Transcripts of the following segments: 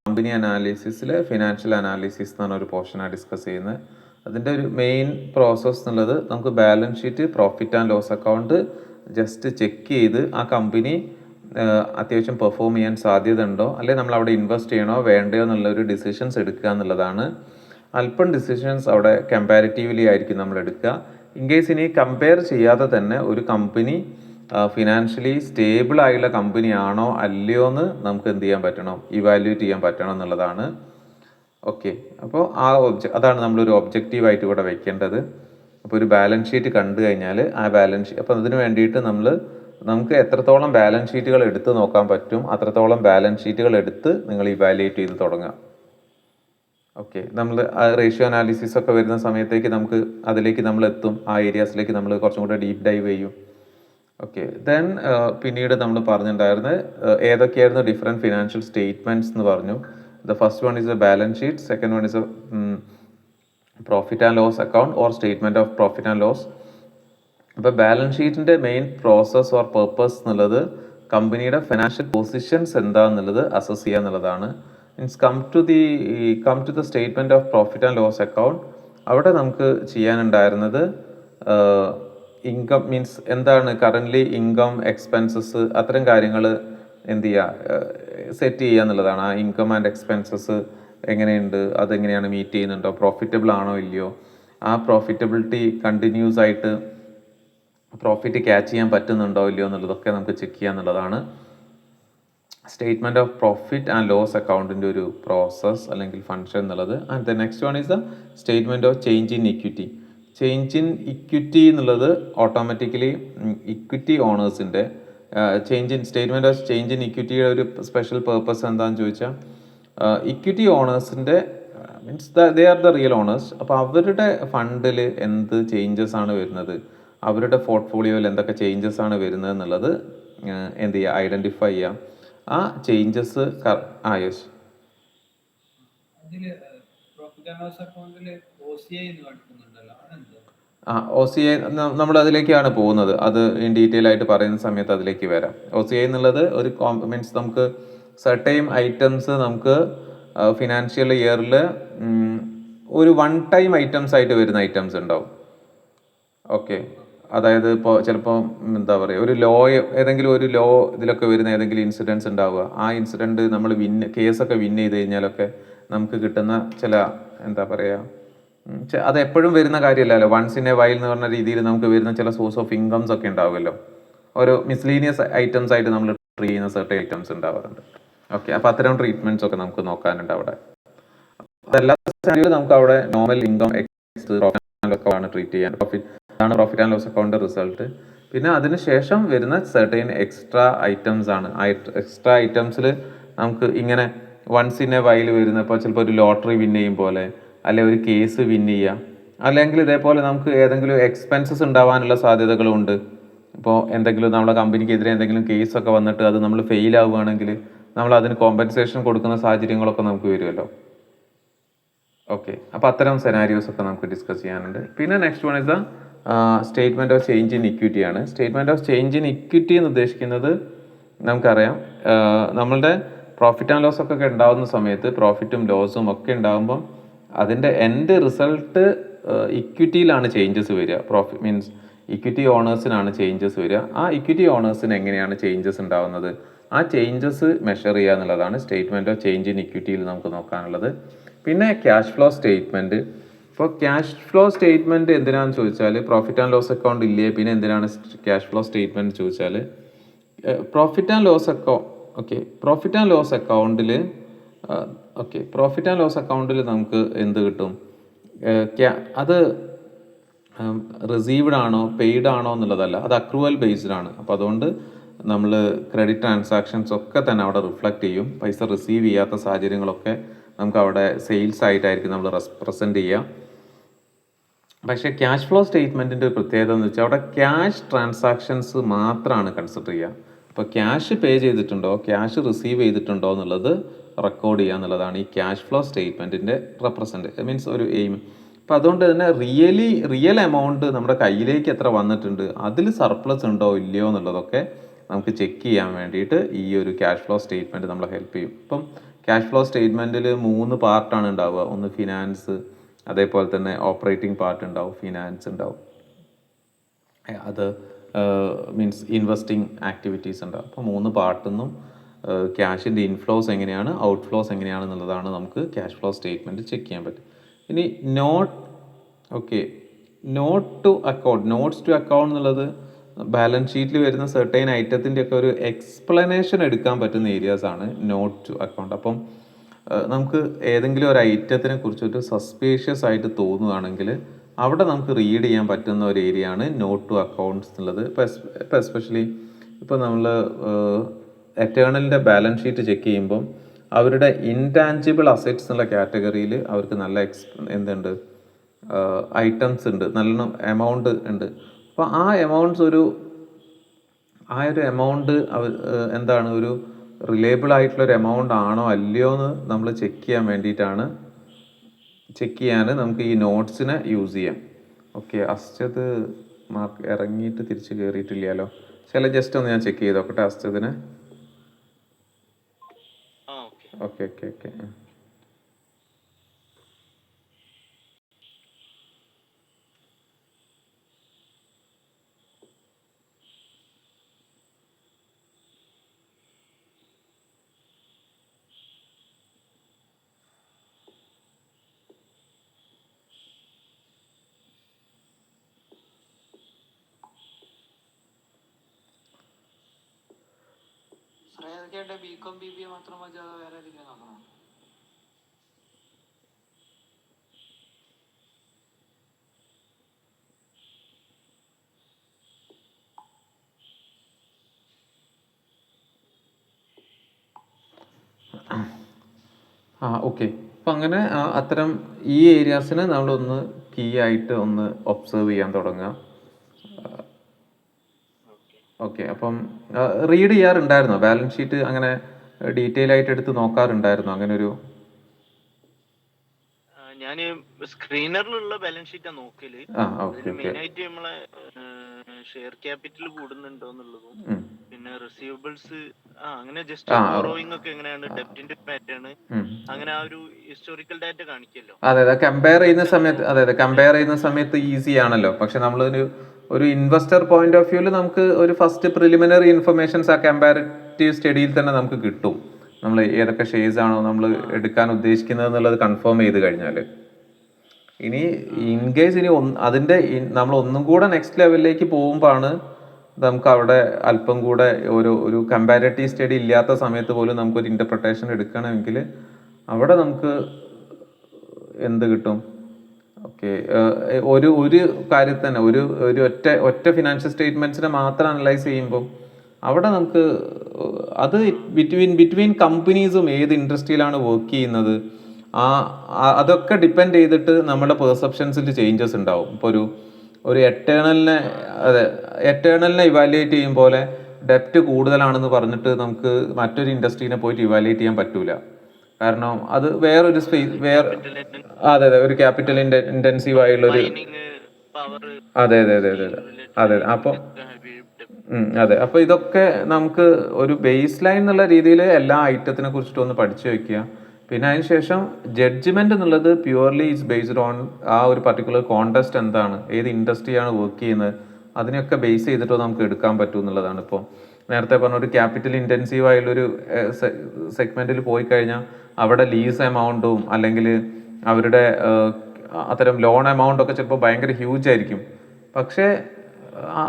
Company അനാലിസിസിൽ financial analysis എന്ന് പറഞ്ഞൊരു പോർഷനാണ് ഡിസ്കസ് ചെയ്യുന്നത്. അതിൻ്റെ ഒരു മെയിൻ പ്രോസസ്സ് എന്നുള്ളത് നമുക്ക് balance sheet, profit and loss account just check ചെയ്ത് ആ കമ്പനി അത്യാവശ്യം പെർഫോം ചെയ്യാൻ സാധ്യത ഉണ്ടോ, അല്ലെങ്കിൽ നമ്മൾ അവിടെ ഇൻവെസ്റ്റ് ചെയ്യണോ വേണ്ടയോ എന്നുള്ളൊരു ഡിസിഷൻസ് എടുക്കുക എന്നുള്ളതാണ്. അല്പം ഡിസിഷൻസ് അവിടെ കമ്പാരിറ്റീവ്ലി ആയിരിക്കും നമ്മൾ എടുക്കുക. ഇൻ കേസ് ഇനി കമ്പയർ ചെയ്യാതെ തന്നെ ഒരു കമ്പനി ഫിനാൻഷ്യലി സ്റ്റേബിൾ ആയുള്ള കമ്പനി ആണോ അല്ലയോ എന്ന് നമുക്ക് എന്ത് ചെയ്യാൻ പറ്റണം, ഇവാലുവേറ്റ് ചെയ്യാൻ പറ്റണം എന്നുള്ളതാണ്. ഓക്കെ, അപ്പോൾ അതാണ് നമ്മളൊരു ഒബ്ജക്റ്റീവായിട്ട് ഇവിടെ വെക്കേണ്ടത്. അപ്പോൾ ഒരു ബാലൻസ് ഷീറ്റ് കണ്ടു കഴിഞ്ഞാൽ ആ ബാലൻസ് ഷീറ്റ്, അപ്പോൾ അതിന് വേണ്ടിയിട്ട് നമുക്ക് എത്രത്തോളം ബാലൻസ് ഷീറ്റുകൾ എടുത്ത് നോക്കാൻ പറ്റും അത്രത്തോളം ബാലൻസ് ഷീറ്റുകൾ എടുത്ത് നിങ്ങൾ ഇവാലുവേറ്റ് ചെയ്ത് തുടങ്ങുക. ഓക്കെ, നമ്മൾ റേഷ്യോ അനാലിസിസ് ഒക്കെ വരുന്ന സമയത്തേക്ക് അതിലേക്ക് നമ്മൾ എത്തും, ആ ഏരിയാസിലേക്ക് നമ്മൾ കുറച്ചും കൂടെ ഡീപ്പ് ഡൈവ് ചെയ്യും. ഓക്കെ, ദെൻ പിന്നീട് നമ്മൾ പറഞ്ഞിട്ടുണ്ടായിരുന്നത് ഏതൊക്കെയായിരുന്നു ഡിഫറെൻറ്റ് ഫിനാൻഷ്യൽ സ്റ്റേറ്റ്മെൻറ്റ്സ് എന്ന് പറഞ്ഞു. The first one is a balance sheet, second one is a profit and loss account or statement of profit and loss. അപ്പോൾ ബാലൻസ് ഷീറ്റിൻ്റെ മെയിൻ പ്രോസസ് ഓർ പർപ്പസ് എന്നുള്ളത് കമ്പനിയുടെ ഫിനാൻഷ്യൽ പൊസിഷൻസ് എന്താണെന്നുള്ളത് assess ചെയ്യുക എന്നുള്ളതാണ്. Means come to the statement of profit and loss account. അവിടെ നമുക്ക് ചെയ്യാനുണ്ടായിരുന്നത് ഇൻകം മീൻസ് എന്താണ് കറൻ്റ്ലി ഇൻകം, എക്സ്പെൻസസ്, അത്തരം കാര്യങ്ങൾ എന്ത് ചെയ്യുക, സെറ്റ് ചെയ്യുക എന്നുള്ളതാണ്. ആ ഇൻകം ആൻഡ് എക്സ്പെൻസസ് എങ്ങനെയുണ്ട്, അതെങ്ങനെയാണ് മീറ്റ് ചെയ്യുന്നുണ്ടോ, പ്രോഫിറ്റബിൾ ആണോ ഇല്ലയോ, ആ പ്രോഫിറ്റബിലിറ്റി കണ്ടിന്യൂസ് ആയിട്ട് പ്രോഫിറ്റ് ക്യാച്ച് ചെയ്യാൻ പറ്റുന്നുണ്ടോ ഇല്ലയോ എന്നുള്ളതൊക്കെ നമുക്ക് ചെക്ക് ചെയ്യുക എന്നുള്ളതാണ് statement of profit and loss അക്കൗണ്ടിൻ്റെ ഒരു പ്രോസസ് അല്ലെങ്കിൽ ഫങ്ഷൻ എന്നുള്ളത്. And the next one is the statement of change in equity. Change in equity എന്നുള്ളത് ഓട്ടോമാറ്റിക്കലി ഇക്വിറ്റി ഓണേഴ്സിൻ്റെ സ്റ്റേറ്റ്മെൻറ്റ് ഓഫ് ചേഞ്ച് ഇൻ ഇക്വിറ്റിയുടെ ഒരു സ്പെഷ്യൽ പേർപ്പസ് എന്താണെന്ന് ചോദിച്ചാൽ, ഇക്വിറ്റി ഓണേഴ്സിൻ്റെ means they are the real owners. അപ്പോൾ അവരുടെ ഫണ്ടിൽ എന്ത് ചേഞ്ചസ് ആണ് വരുന്നത്, അവരുടെ പോർട്ട്ഫോളിയോയിൽ എന്തൊക്കെ ചേഞ്ചസ് ആണ് വരുന്നത് എന്നുള്ളത് എന്ത് ചെയ്യുക, ഐഡൻറ്റിഫൈ ചെയ്യാം. ആ ചേഞ്ചസ് യെസ്, OCI നമ്മൾ അതിലേക്കാണ് പോകുന്നത്. അത് ഇൻ ഡീറ്റെയിൽ ആയിട്ട് പറയുന്ന സമയത്ത് അതിലേക്ക് വരാം. OCI എന്നുള്ളത് ഒരു മീൻസ് നമുക്ക് സർട്ടൈൻ ഐറ്റംസ് നമുക്ക് ഫിനാൻഷ്യൽ ഇയറിൽ ഒരു വൺ ടൈം ഐറ്റംസ് ആയിട്ട് വരുന്ന ഐറ്റംസ് ഉണ്ടാവും. ഓക്കെ, അതായത് ഇപ്പോൾ ചിലപ്പോൾ എന്താ പറയുക, ഏതെങ്കിലും ഒരു ലോ ഇതിലൊക്കെ വരുന്ന ഏതെങ്കിലും ഇൻസിഡൻസ് ഉണ്ടാവുക. ആ ഇൻസിഡൻറ്റ് നമ്മൾ കേസൊക്കെ ചെയ്ത് കഴിഞ്ഞാലൊക്കെ നമുക്ക് കിട്ടുന്ന ചില എന്താ പറയുക, അത് എപ്പോഴും വരുന്ന കാര്യമല്ലല്ലോ, വൺസ് ഇൻ എ വൈൽ എന്ന് പറഞ്ഞ രീതിയിൽ നമുക്ക് വരുന്ന ചില സോഴ്സ് ഓഫ് ഇൻകംസ് ഒക്കെ ഉണ്ടാവുമല്ലോ. ഓരോ മിസ്ലീനിയസ് ഐറ്റംസ് ആയിട്ട് നമ്മൾ ട്രീറ്റ് ചെയ്യുന്ന സർട്ടൻ ഐറ്റംസ് ഉണ്ടാവാറുണ്ട്. ഓക്കെ, അപ്പോൾ അത്തരം ട്രീറ്റ്മെൻറ്റ്സ് ഒക്കെ നമുക്ക് നോക്കാനുണ്ട് അവിടെ. അതല്ലാത്ത നമുക്ക് അവിടെ നോർമൽ ഇൻകം ഒക്കെ ആണ് ട്രീറ്റ് ചെയ്യാൻ. ആണ് profit and loss account result. പിന്നെ അതിന് ശേഷം വരുന്ന സർട്ടൈൻ എക്സ്ട്രാ ഐറ്റംസ് ആണ്. എക്സ്ട്രാ ഐറ്റംസിൽ നമുക്ക് ഇങ്ങനെ വൺസ് ഇൻ എ വൈൽ വരുന്ന, ഇപ്പോൾ ചിലപ്പോൾ ഒരു ലോട്ടറി വിൻ ചെയ്യും പോലെ, അല്ലെങ്കിൽ ഒരു കേസ് വിൻ ചെയ്യുക, അല്ലെങ്കിൽ ഇതേപോലെ നമുക്ക് ഏതെങ്കിലും എക്സ്പെൻസസ് ഉണ്ടാവാനുള്ള സാധ്യതകളുണ്ട്. ഇപ്പോൾ എന്തെങ്കിലും നമ്മുടെ കമ്പനിക്കെതിരെ എന്തെങ്കിലും കേസൊക്കെ വന്നിട്ട് അത് നമ്മൾ ഫെയിൽ ആവുകയാണെങ്കിൽ നമ്മൾ അതിന് കോമ്പൻസേഷൻ കൊടുക്കുന്ന സാഹചര്യങ്ങളൊക്കെ നമുക്ക് വരുമല്ലോ. ഓക്കെ, അപ്പോൾ അത്തരം സെനാരിയോസ് ഒക്കെ നമുക്ക് ഡിസ്കസ് ചെയ്യാനുണ്ട്. പിന്നെ next one is the statement of change in equity ആണ്. Statement of change in equity എന്ന് ഉദ്ദേശിക്കുന്നത് നമുക്കറിയാം, നമ്മളുടെ പ്രോഫിറ്റ് ആൻഡ് ലോസ് ഒക്കെ ഉണ്ടാകുന്ന സമയത്ത് പ്രോഫിറ്റും ലോസും ഒക്കെ ഉണ്ടാകുമ്പം അതിൻ്റെ എൻഡ് റിസൾട്ട് ഇക്വിറ്റിയിലാണ് ചേഞ്ചസ് വരിക. പ്രോഫിറ്റ് മീൻസ് ഇക്വിറ്റി ഓണേഴ്സിനാണ് ചേഞ്ചസ് വരിക. ആ ഇക്വിറ്റി ഓണേഴ്സിന് എങ്ങനെയാണ് ചേഞ്ചസ് ഉണ്ടാകുന്നത്, ആ ചേഞ്ചസ് മെഷർ ചെയ്യുക എന്നുള്ളതാണ് സ്റ്റേറ്റ്മെൻറ്റ് ഓഫ് ചേഞ്ച് ഇൻ ഇക്വിറ്റിയിൽ നമുക്ക് നോക്കാനുള്ളത്. പിന്നെ ക്യാഷ് ഫ്ലോ സ്റ്റേറ്റ്മെൻറ്റ്. ഇപ്പോൾ ക്യാഷ് ഫ്ലോ സ്റ്റേറ്റ്മെൻറ്റ് എന്തിനാണെന്ന് ചോദിച്ചാൽ, പ്രോഫിറ്റ് ആൻഡ് ലോസ് അക്കൗണ്ട് ഇല്ലേ, പിന്നെ എന്തിനാണ് ക്യാഷ് ഫ്ലോ സ്റ്റേറ്റ്മെൻറ്റ് ചോദിച്ചാൽ, പ്രോഫിറ്റ് ആൻഡ് ലോസ് അക്കൗണ്ടിൽ നമുക്ക് എന്ത് കിട്ടും, അത് റിസീവ്ഡ് ആണോ പെയ്ഡ് ആണോ എന്നുള്ളതല്ല, അത് അക്രൂവൽ ബേസ്ഡ് ആണ്. അപ്പോൾ അതുകൊണ്ട് നമ്മൾ ക്രെഡിറ്റ് ട്രാൻസാക്ഷൻസ് ഒക്കെ തന്നെ അവിടെ റിഫ്ലക്റ്റ് ചെയ്യും. പൈസ റിസീവ് ചെയ്യാത്ത സാഹചര്യങ്ങളൊക്കെ നമുക്ക് അവിടെ സെയിൽസ് ആയിട്ടായിരിക്കും നമ്മൾ പ്രസൻറ്റ് ചെയ്യുക. പക്ഷേ ക്യാഷ് ഫ്ലോ സ്റ്റേറ്റ്മെൻറ്റിൻ്റെ ഒരു പ്രത്യേകത എന്ന് വെച്ചാൽ അവിടെ ക്യാഷ് ട്രാൻസാക്ഷൻസ് മാത്രമാണ് കൺസിഡർ ചെയ്യുക. അപ്പോൾ ക്യാഷ് പേ ചെയ്തിട്ടുണ്ടോ, ക്യാഷ് റിസീവ് ചെയ്തിട്ടുണ്ടോ എന്നുള്ളത് റെക്കോർഡ് ചെയ്യുക എന്നുള്ളതാണ് ഈ ക്യാഷ് ഫ്ലോ സ്റ്റേറ്റ്മെൻറ്റിൻ്റെ മീൻസ് ഒരു എയിം. അപ്പോൾ അതുകൊണ്ട് തന്നെ റിയൽ എമൗണ്ട് നമ്മുടെ കയ്യിലേക്ക് എത്ര വന്നിട്ടുണ്ട്, അതിൽ സർപ്ലസ് ഉണ്ടോ ഇല്ലയോ എന്നുള്ളതൊക്കെ നമുക്ക് ചെക്ക് ചെയ്യാൻ വേണ്ടിയിട്ട് ഈ ഒരു ക്യാഷ് ഫ്ലോ സ്റ്റേറ്റ്മെൻറ്റ് നമ്മളെ ഹെൽപ്പ് ചെയ്യും. ഇപ്പം ക്യാഷ് ഫ്ലോ സ്റ്റേറ്റ്മെൻറ്റിൽ 3 പാർട്ടാണ് ഉണ്ടാവുക. ഒന്ന് ഫിനാൻസ്, അതേപോലെ തന്നെ ഓപ്പറേറ്റിംഗ് പാർട്ട് ഉണ്ടാവും, ഫിനാൻസ് ഉണ്ടാവും, അത് മീൻസ് ഇൻവെസ്റ്റിംഗ് ആക്ടിവിറ്റീസ് ഉണ്ടാവും. അപ്പോൾ 3 പാർട്ടിൽ നിന്നും ക്യാഷിൻ്റെ ഇൻഫ്ലോസ് എങ്ങനെയാണ്, ഔട്ട്ഫ്ലോസ് എങ്ങനെയാണെന്നുള്ളതാണ് നമുക്ക് ക്യാഷ് ഫ്ലോ സ്റ്റേറ്റ്മെൻറ്റ് ചെക്ക് ചെയ്യാൻ പറ്റും. ഇനി note to account, notes to account എന്നുള്ളത് ബാലൻസ് ഷീറ്റിൽ വരുന്ന സെർട്ടൈൻ ഐറ്റത്തിൻ്റെ ഒക്കെ ഒരു എക്സ്പ്ലനേഷൻ എടുക്കാൻ പറ്റുന്ന ഏരിയാസ് ആണ് നോട്ട് ടു അക്കൗണ്ട്. അപ്പം നമുക്ക് ഏതെങ്കിലും ഒരു ഐറ്റത്തിനെ കുറിച്ചൊരു സസ്പീഷ്യസ് ആയിട്ട് തോന്നുകയാണെങ്കിൽ അവിടെ നമുക്ക് റീഡ് ചെയ്യാൻ പറ്റുന്ന ഒരു ഏരിയ ആണ് നോട്ട് ടു അക്കൗണ്ട്സ് എന്നുള്ളത്. ഇപ്പോൾ എസ്പെഷ്യലി ഇപ്പോൾ നമ്മൾ എറ്റേണലിൻ്റെ ബാലൻസ് ഷീറ്റ് ചെക്ക് ചെയ്യുമ്പം അവരുടെ ഇൻടാഞ്ചിബിൾ അസറ്റ്സ് എന്നുള്ള കാറ്റഗറിയിൽ അവർക്ക് നല്ല എന്തുണ്ട്, ഐറ്റംസ് ഉണ്ട്, നല്ല എമൗണ്ട് ഉണ്ട്. അപ്പോൾ ആ ഒരു എമൗണ്ട് എന്താണ്, ഒരു റിലയബിൾ ആയിട്ടുള്ളൊരു എമൗണ്ട് ആണോ അല്ലയോ എന്ന് നമ്മൾ ചെക്ക് ചെയ്യാൻ നമുക്ക് ഈ നോട്ട്സിനെ യൂസ് ചെയ്യാം. ഓക്കെ, അസ്ചത് മാർക്ക് ഇറങ്ങിയിട്ട് തിരിച്ച് കയറിയിട്ടില്ലല്ലോ. ജസ്റ്റ് ഒന്ന് ഞാൻ ചെക്ക് ചെയ്ത് നോക്കട്ടെ അസ്ചതിനെ. ഓക്കെ. ബികോം BBA മാത്രം മതി, വേറെ ഏതെങ്കിലും നോക്കണോ? ഓക്കെ. അപ്പം അങ്ങനെ അത്തരം ഈ ഏരിയാസിനെ നമ്മളൊന്ന് കീ ആയിട്ട് ഒന്ന് ഒബ്സർവ് ചെയ്യാൻ തുടങ്ങുക. ഓക്കെ. അപ്പം റീഡ് ചെയ്യാറുണ്ടായിരുന്നോ ബാലൻസ് ഷീറ്റ്? അങ്ങനെ ഡീറ്റെയിൽ ആയിട്ട് എടുത്ത് നോക്കാറുണ്ടായിരുന്നോ? അങ്ങനെ ഒരു ഞാൻ സ്ക്രീനറിലുള്ള ബാലൻസ് ഷീറ്റാ നോക്കല്. മെയിൻ ആയിട്ട് നമ്മളെ ഷെയർ ക്യാപിറ്റൽ കൂടുന്നുണ്ടോ എന്നുള്ളതും, പിന്നെ റിസീവബിൾസ് അങ്ങനെ ജസ്റ്റ് ബോറോയിങ് ഒക്കെ എങ്ങനെയാണ്, ഡെപ്റ്റിന്റെ പാറ്റേൺ, അങ്ങനെ ആ ഒരു ഹിസ്റ്റോറിക്കൽ ഡാറ്റ കാണിക്കല്ലോ. അതെ, കമ്പയർ ചെയ്യുന്ന സമയത്ത് ഈസി ആണല്ലോ. പക്ഷെ ഒരു ഇൻവെസ്റ്റർ പോയിന്റ് ഓഫ് വ്യൂവിൽ നമുക്ക് ഒരു ഫസ്റ്റ് പ്രിലിമിനറി ഇൻഫർമേഷൻസ് ആ കമ്പാരിറ്റീവ് സ്റ്റഡിയിൽ തന്നെ നമുക്ക് കിട്ടും. നമ്മൾ ഏതൊക്കെ ഷെയർസ് ആണോ നമ്മൾ എടുക്കാൻ ഉദ്ദേശിക്കുന്നത് എന്നുള്ളത് കൺഫേം ചെയ്ത് കഴിഞ്ഞാൽ. ഇനി ഇൻ കേസ് അതിൻ്റെ നമ്മൾ ഒന്നും കൂടെ നെക്സ്റ്റ് ലെവലിലേക്ക് പോകുമ്പോഴാണ് നമുക്ക് അവിടെ അല്പം കൂടെ ഒരു കമ്പാരിറ്റീവ് സ്റ്റഡി ഇല്ലാത്ത സമയത്ത് പോലും നമുക്കൊരു ഇൻ്റർപ്രിട്ടേഷൻ എടുക്കണമെങ്കിൽ അവിടെ നമുക്ക് എന്ത് കിട്ടും? ഓക്കെ, ഒരു കാര്യത്തിൽ തന്നെ ഒരു ഒറ്റ ഫിനാൻഷ്യൽ സ്റ്റേറ്റ്മെന്റ്സിനെ മാത്രം അനലൈസ് ചെയ്യുമ്പോൾ അവിടെ നമുക്ക് അത് ബിറ്റ്വീൻ കമ്പനീസും ഏത് ഇൻഡസ്ട്രിയിലാണ് വർക്ക് ചെയ്യുന്നത്, അതൊക്കെ ഡിപ്പെൻഡ് ചെയ്തിട്ട് നമ്മുടെ പെർസെപ്ഷൻസിൽ ചേഞ്ചസ് ഉണ്ടാവും. ഇപ്പോൾ ഒരു എറ്റേണലിനെ ഇവാലുവേറ്റ് ചെയ്യും പോലെ ഡെപ്റ്റ് കൂടുതലാണെന്ന് പറഞ്ഞിട്ട് നമുക്ക് മറ്റൊരു ഇൻഡസ്ട്രീനെ പോയിട്ട് ഇവാലുവേറ്റ് ചെയ്യാൻ പറ്റൂല. കാരണം അത് വേറൊരു അതെ ഒരു ക്യാപിറ്റൽ ഇന്റൻസീവ് ആയുള്ളൊരു അതെ. അപ്പോൾ അപ്പോൾ ഇതൊക്കെ നമുക്ക് ഒരു ബേസ് ലൈൻ എന്നുള്ള രീതിയിൽ എല്ലാ ഐറ്റത്തിനെ കുറിച്ചിട്ട് ഒന്ന് പഠിച്ചു വെക്കുക. പിന്നെ അതിനുശേഷം ജഡ്ജ്മെന്റ് എന്നുള്ളത് പ്യുവർലി ഈസ് ബേസ്ഡ് ഓൺ ആ ഒരു പർട്ടിക്കുലർ കോണ്ടെസ്റ്റ് എന്താണ്, ഏത് ഇൻഡസ്ട്രിയാണ് വർക്ക് ചെയ്യുന്നത്, അതിനൊക്കെ ബേസ് ചെയ്തിട്ട് നമുക്ക് എടുക്കാൻ പറ്റും എന്നുള്ളതാണ്. ഇപ്പോൾ നേരത്തെ പറഞ്ഞ ഒരു ക്യാപിറ്റൽ ഇൻറ്റൻസീവ് ആയുള്ളൊരു സെഗ്മെന്റിൽ പോയി കഴിഞ്ഞാൽ അവിടെ ലീസ് എമൗണ്ടും അല്ലെങ്കിൽ അവരുടെ അത്തരം ലോൺ എമൗണ്ട് ഒക്കെ ചിലപ്പോൾ ഭയങ്കര ഹ്യൂജ് ആയിരിക്കും. പക്ഷേ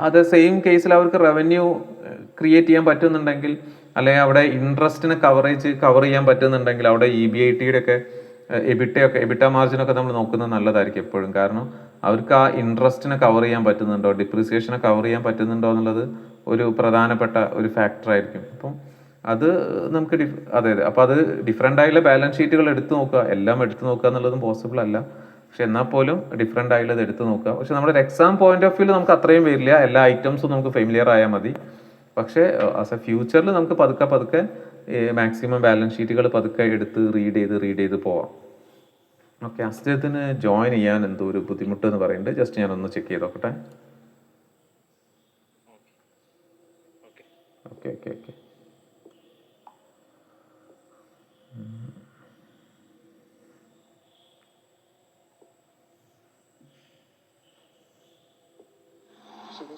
അത് സെയിം കേസിൽ അവർക്ക് റവന്യൂ ക്രിയേറ്റ് ചെയ്യാൻ പറ്റുന്നുണ്ടെങ്കിൽ, അല്ലെങ്കിൽ അവിടെ ഇൻട്രസ്റ്റിനെ കവർ ചെയ്യാൻ പറ്റുന്നുണ്ടെങ്കിൽ അവിടെ EBITയുടെ ഒക്കെ എബിറ്റ മാർജിനൊക്കെ നമ്മൾ നോക്കുന്നത് നല്ലതായിരിക്കും എപ്പോഴും. കാരണം അവർക്ക് ആ ഇൻട്രസ്റ്റിനെ കവർ ചെയ്യാൻ പറ്റുന്നുണ്ടോ, ഡിപ്രിസിയേഷനെ കവർ ചെയ്യാൻ പറ്റുന്നുണ്ടോ എന്നുള്ളത് ഒരു പ്രധാനപ്പെട്ട ഒരു ഫാക്ടറായിരിക്കും. അപ്പം അത് നമുക്ക് അപ്പോൾ അത് ഡിഫറെൻ്റ് ആയുള്ള ബാലൻസ് ഷീറ്റുകൾ എടുത്തു നോക്കുക. എല്ലാം എടുത്തു നോക്കുക എന്നുള്ളതും പോസിബിൾ അല്ല. പക്ഷെ എന്നാൽ പോലും ഡിഫറെൻ്റ് ആയുള്ളത് എടുത്തു നോക്കുക. പക്ഷെ നമ്മുടെ ഒരു എക്സാം പോയിന്റ് ഓഫ് വ്യൂവിൽ നമുക്ക് അത്രയും വരില്ല, എല്ലാ ഐറ്റംസും നമുക്ക് ഫെമിലിയർ ആയാൽ മതി. പക്ഷേ ആസ് എ ഫ്യൂച്ചറിൽ നമുക്ക് പതുക്കെ മാക്സിമം ബാലൻസ് ഷീറ്റുകൾ പതുക്കെ എടുത്ത് റീഡ് ചെയ്ത് പോവാം. ഓക്കെ, അസ്ജത്തിന് ജോയിൻ ചെയ്യാൻ എന്തോ ഒരു ബുദ്ധിമുട്ട് എന്ന് പറയുന്നുണ്ട്. ജസ്റ്റ് ഞാനൊന്ന് ചെക്ക് ചെയ്ത് നോക്കട്ടെ. ഓക്കെ.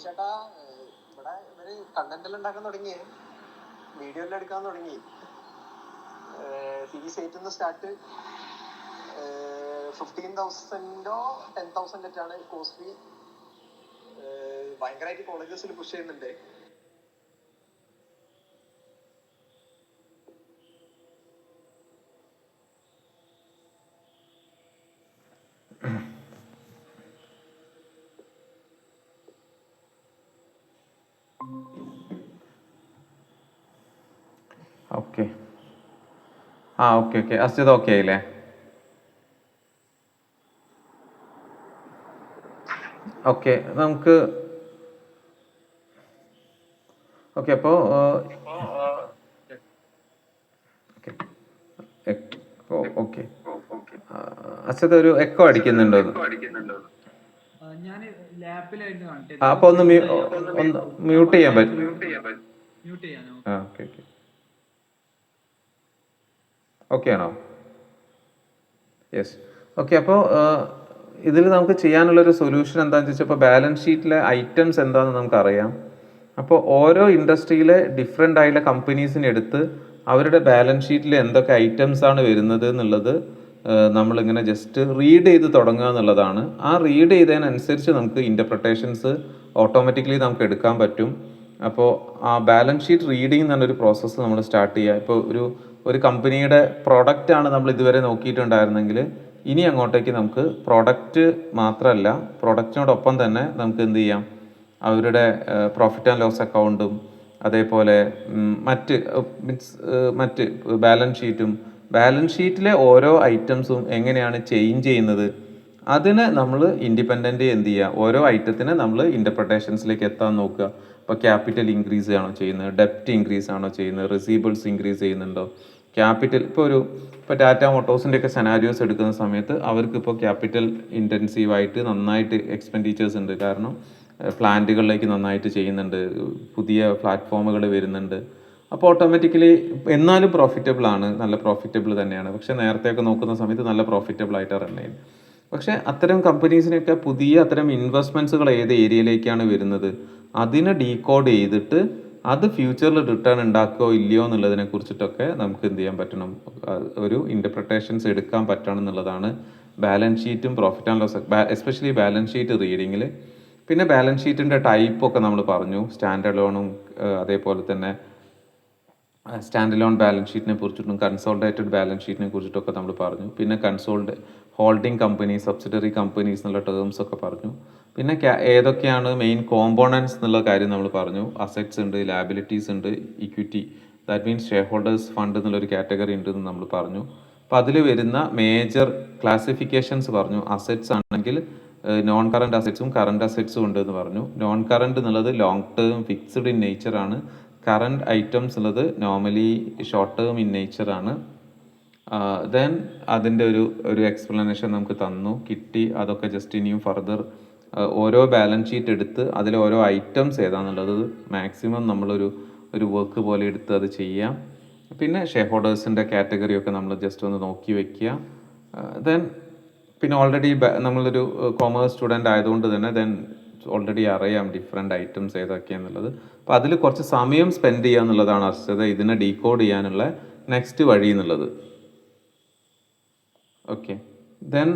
ചേട്ടാ, ഇവിടെ ഇവര് കണ്ടന്റ് എല്ലാം ഉണ്ടാക്കാൻ തുടങ്ങി, വീഡിയോ എല്ലാം എടുക്കാൻ തുടങ്ങി. Series 8 start 15,000 10,000 cost. ഭയങ്കരമായിട്ട് കോളേജസിൽ പുഷ് ചെയ്യുന്നുണ്ട്. Okay. Okay okay, Ashwath okay ആയില്ലേ? ഓക്കെ, നമുക്ക് ഓക്കെ. അപ്പോൾ ഓക്കെ, അശ്വത് ഒരു എക്കോ അടിക്കുന്നുണ്ടോ? അപ്പൊ ഒന്ന് മ്യൂട്ട് ചെയ്യാൻ പറ്റും? ഓക്കെ ഓക്കെ, ഓക്കെ ആണോ? യെസ്. ഓക്കെ. അപ്പോൾ ഇതിൽ നമുക്ക് ചെയ്യാനുള്ളൊരു സൊല്യൂഷൻ എന്താണെന്ന് വെച്ചാൽ, ഇപ്പോൾ ബാലൻസ് ഷീറ്റിലെ ഐറ്റംസ് എന്താണെന്ന് നമുക്കറിയാം. അപ്പോൾ ഓരോ ഇൻഡസ്ട്രിയിലെ ഡിഫറെൻ്റ് ആയിട്ടുള്ള കമ്പനീസിനെ എടുത്ത് അവരുടെ ബാലൻസ് ഷീറ്റിൽ എന്തൊക്കെ ഐറ്റംസ് ആണ് വരുന്നത് എന്നുള്ളത് നമ്മളിങ്ങനെ ജസ്റ്റ് റീഡ് ചെയ്ത് തുടങ്ങുക എന്നുള്ളതാണ്. ആ റീഡ് ചെയ്തതിനനുസരിച്ച് നമുക്ക് ഇൻ്റർപ്രിട്ടേഷൻസ് ഓട്ടോമാറ്റിക്കലി നമുക്ക് എടുക്കാൻ പറ്റും. അപ്പോൾ ആ ബാലൻസ് ഷീറ്റ് റീഡിങ് എന്നൊരു പ്രോസസ്സ് നമ്മൾ സ്റ്റാർട്ട് ചെയ്യുക. ഇപ്പോൾ ഒരു കമ്പനിയുടെ പ്രോഡക്റ്റ് ആണ് നമ്മൾ ഇതുവരെ നോക്കിയിട്ടുണ്ടായിരുന്നെങ്കിൽ, ഇനി അങ്ങോട്ടേക്ക് നമുക്ക് പ്രോഡക്റ്റ് മാത്രമല്ല, പ്രോഡക്റ്റിനോടൊപ്പം തന്നെ നമുക്ക് എന്ത് ചെയ്യാം, അവരുടെ പ്രോഫിറ്റ് ആൻഡ് ലോസ് അക്കൗണ്ടും അതേപോലെ മറ്റ് ബാലൻസ് ഷീറ്റിലെ ഓരോ ഐറ്റംസും എങ്ങനെയാണ് ചേഞ്ച് ചെയ്യുന്നത്, അതിന് നമ്മൾ ഇൻഡിപെൻഡൻ്റ് എന്ത് ചെയ്യുക, ഓരോ ഐറ്റത്തിന് നമ്മൾ ഇൻ്റർപ്രിട്ടേഷൻസിലേക്ക് എത്താൻ നോക്കുക. ഇപ്പോൾ ക്യാപിറ്റൽ ഇൻക്രീസ് ആണോ ചെയ്യുന്നത്, ഡെപ്റ്റ് ഇൻക്രീസ് ആണോ ചെയ്യുന്നത്, റിസീവബിൾസ് ഇൻക്രീസ് ചെയ്യുന്നുണ്ടോ, ക്യാപിറ്റൽ ഇപ്പോൾ ടാറ്റ മോട്ടോഴ്സിൻ്റെ ഒക്കെ സെനാരിയോസ് എടുക്കുന്ന സമയത്ത് അവർക്കിപ്പോൾ ക്യാപിറ്റൽ ഇൻറ്റൻസീവായിട്ട് നന്നായിട്ട് എക്സ്പെൻഡിച്ചേഴ്സ് ഉണ്ട്. കാരണം പ്ലാന്റുകളിലേക്ക് നന്നായിട്ട് ചെയ്യുന്നുണ്ട്, പുതിയ പ്ലാറ്റ്ഫോമുകൾ വരുന്നുണ്ട്. അപ്പോൾ ഓട്ടോമാറ്റിക്കലി എന്നാലും പ്രോഫിറ്റബിൾ ആണ്, നല്ല പ്രോഫിറ്റബിൾ തന്നെയാണ്. പക്ഷേ നേരത്തെയൊക്കെ നോക്കുന്ന സമയത്ത് നല്ല പ്രോഫിറ്റബിൾ ആയിട്ടാണ് റൺ ചെയ്യുന്നത്. പക്ഷേ അത്തരം കമ്പനീസിനൊക്കെ പുതിയ അത്തരം ഇൻവെസ്റ്റ്മെൻറ്റ്സുകൾ ഏത് ഏരിയയിലേക്കാണ് വരുന്നത്, അതിനെ ഡീകോഡ് ചെയ്തിട്ട് അത് ഫ്യൂച്ചറിൽ റിട്ടേൺ ഉണ്ടാക്കുകയോ ഇല്ലയോ എന്നുള്ളതിനെ കുറിച്ചിട്ടൊക്കെ നമുക്ക് എന്ത് ചെയ്യാൻ പറ്റണം, ഒരു ഇൻ്റർപ്രിട്ടേഷൻസ് എടുക്കാൻ പറ്റണം എന്നുള്ളതാണ് ബാലൻസ് ഷീറ്റും profit and loss, especially balance sheet റീഡിങ്ങിൽ. പിന്നെ ബാലൻസ് ഷീറ്റിൻ്റെ ടൈപ്പൊക്കെ നമ്മൾ പറഞ്ഞു, സ്റ്റാൻഡേർഡ് ലോണും അതേപോലെ തന്നെ സ്റ്റാൻഡ് ലോൺ ബാലൻസ് ഷീറ്റിനെ കുറിച്ചിട്ടും കൺസോൾഡേറ്റഡ് ബാലൻസ് ഷീറ്റിനെ കുറിച്ചിട്ടൊക്കെ നമ്മൾ പറഞ്ഞു. പിന്നെ ഹോൾഡിംഗ് കമ്പനി, സബ്സിഡറി കമ്പനീസ് എന്നുള്ള ടേംസ് ഒക്കെ പറഞ്ഞു. പിന്നെ ഏതൊക്കെയാണ് മെയിൻ കോമ്പോണൻസ് എന്നുള്ള കാര്യം നമ്മൾ പറഞ്ഞു. അസറ്റ്സ് ഉണ്ട്, ലാബിലിറ്റീസ് ഉണ്ട്, equity, that means shareholders fund എന്നുള്ളൊരു കാറ്റഗറി ഉണ്ട് എന്ന് നമ്മൾ പറഞ്ഞു. അപ്പോൾ അതിൽ വരുന്ന മേജർ ക്ലാസിഫിക്കേഷൻസ് പറഞ്ഞു. അസറ്റ്സ് ആണെങ്കിൽ നോൺ കറണ്ട് അസറ്റ്സും കറണ്ട് അസറ്റ്സും ഉണ്ട് എന്ന് പറഞ്ഞു. നോൺ കറണ്ട് എന്നുള്ളത് ലോങ് ടേം ഫിക്സ്ഡ് ഇൻ നേച്ചറാണ്. കറണ്ട് ഐറ്റംസ് ഉള്ളത് നോർമലി ഷോർട്ട് ടേം ഇൻ നേച്ചറാണ്. ദെൻ അതിൻ്റെ ഒരു എക്സ്പ്ലനേഷൻ നമുക്ക് കിട്ടി. അതൊക്കെ ജസ്റ്റ് ഇനിയും ഫർദർ ഓരോ ബാലൻസ് ഷീറ്റ് എടുത്ത് അതിലെ ഓരോ ഐറ്റംസ് ഏതാണെന്നുള്ളത് മാക്സിമം നമ്മളൊരു വർക്ക് പോലെ എടുത്ത് അത് ചെയ്യാം. പിന്നെ ഷെയർ ഹോൾഡേഴ്സിൻ്റെ കാറ്റഗറിയൊക്കെ നമ്മൾ ജസ്റ്റ് ഒന്ന് നോക്കി വെക്കുക. ദെൻ പിന്നെ ഓൾറെഡി നമ്മളൊരു കോമേഴ്സ് സ്റ്റുഡൻ്റ് ആയതുകൊണ്ട് തന്നെ ഓൾറെഡി അറിയാം ഡിഫറെൻ്റ് ഐറ്റംസ് ഏതൊക്കെയാണെന്നുള്ളത്. അപ്പോൾ അതിൽ കുറച്ച് സമയം സ്പെൻഡ് ചെയ്യുക എന്നുള്ളതാണ് അർച്ചത ഇതിനെ ഡീകോഡ് ചെയ്യാനുള്ള നെക്സ്റ്റ് വഴി എന്നുള്ളത്. ഓക്കെ. ദെൻ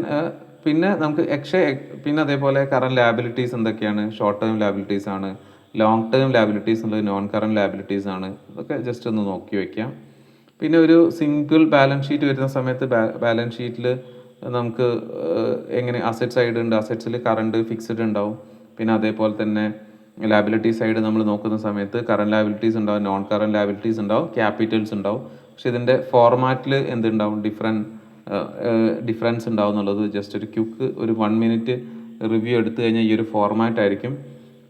പിന്നെ നമുക്ക് പിന്നെ അതേപോലെ കറണ്ട് ലാബിലിറ്റീസ് എന്തൊക്കെയാണ്, ഷോർട്ട് ടേം ലാബിലിറ്റീസ് ആണ്, ലോങ് ടേം ലാബിലിറ്റീസ് ഉള്ളത് നോൺ കറണ്ട് ലാബിലിറ്റീസ് ആണ്. അതൊക്കെ ജസ്റ്റ് ഒന്ന് നോക്കി വയ്ക്കാം. പിന്നെ ഒരു സിംഗിൾ ബാലൻസ് ഷീറ്റ് വരുന്ന സമയത്ത് ബാലൻസ് ഷീറ്റിൽ നമുക്ക് എങ്ങനെ അസറ്റ് സൈഡ് ഉണ്ട്, അസറ്റ്സിൽ കറണ്ട് ഫിക്സ്ഡ് ഉണ്ടാവും. പിന്നെ അതേപോലെ തന്നെ ലാബിലിറ്റി സൈഡ് നമ്മൾ നോക്കുന്ന സമയത്ത് കറണ്ട് ലാബിലിറ്റീസ് ഉണ്ടാവും, നോൺ കറണ്ട് ലാബിലിറ്റീസ് ഉണ്ടാവും, ക്യാപിറ്റൽസ് ഉണ്ടാവും. പക്ഷെ ഇതിൻ്റെ ഫോർമാറ്റിൽ എന്തുണ്ടാവും, ഡിഫറൻസ് ഉണ്ടാവും എന്നുള്ളത് ജസ്റ്റ് ഒരു ക്വിക്ക് 1 മിനിറ്റ് റിവ്യൂ എടുത്തു കഴിഞ്ഞാൽ ഈ ഒരു ഫോർമാറ്റ് ആയിരിക്കും.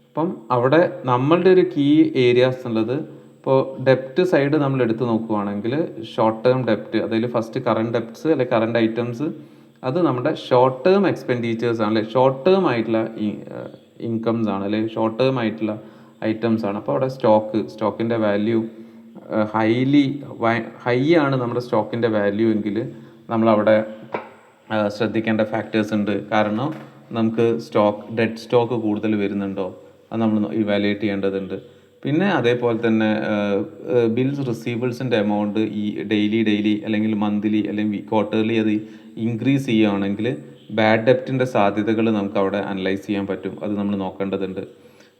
അപ്പം അവിടെ നമ്മളുടെ ഒരു കീ ഏരിയാസ് എന്നുള്ളത്, ഇപ്പോൾ ഡെപ്റ്റ് സൈഡ് നമ്മൾ എടുത്ത് നോക്കുകയാണെങ്കിൽ ഷോർട്ട് ടേം ഡെപ്റ്റ്, അതിൽ ഫസ്റ്റ് കറണ്ട് ഡെപ്റ്റ്സ് അല്ലെങ്കിൽ കറണ്ട് ഐറ്റംസ്, അത് നമ്മുടെ ഷോർട്ട് ടേം എക്സ്പെൻഡിച്ചേഴ്സ് ആണ്, അല്ലെങ്കിൽ ഷോർട്ട് ടേം ആയിട്ടുള്ള ഇൻകംസ് ആണ്, അല്ലെങ്കിൽ ഷോർട്ട് ടേം ആയിട്ടുള്ള ഐറ്റംസ് ആണ്. അപ്പോൾ അവിടെ സ്റ്റോക്കിൻ്റെ വാല്യൂ ഹൈ ആണ് നമ്മുടെ സ്റ്റോക്കിൻ്റെ വാല്യൂ എങ്കിൽ നമ്മളവിടെ ശ്രദ്ധിക്കേണ്ട ഫാക്ടേഴ്സ് ഉണ്ട്. കാരണം നമുക്ക് ഡെഡ് സ്റ്റോക്ക് കൂടുതൽ വരുന്നുണ്ടോ, അത് നമ്മൾ ഇവാലുവേറ്റ് ചെയ്യേണ്ടതുണ്ട്. പിന്നെ അതേപോലെ തന്നെ ബിൽസ് റിസീവബിൾസിൻ്റെ എമൗണ്ട് ഈ ഡെയിലി അല്ലെങ്കിൽ മന്ത്ലി അല്ലെങ്കിൽ ക്വാർട്ടർലി അത് ഇൻക്രീസ് ചെയ്യുകയാണെങ്കിൽ ബാഡ് ഡെപ്റ്റിൻ്റെ സാധ്യതകൾ നമുക്ക് അവിടെ അനലൈസ് ചെയ്യാൻ പറ്റും. അത് നമ്മൾ നോക്കേണ്ടതുണ്ട്.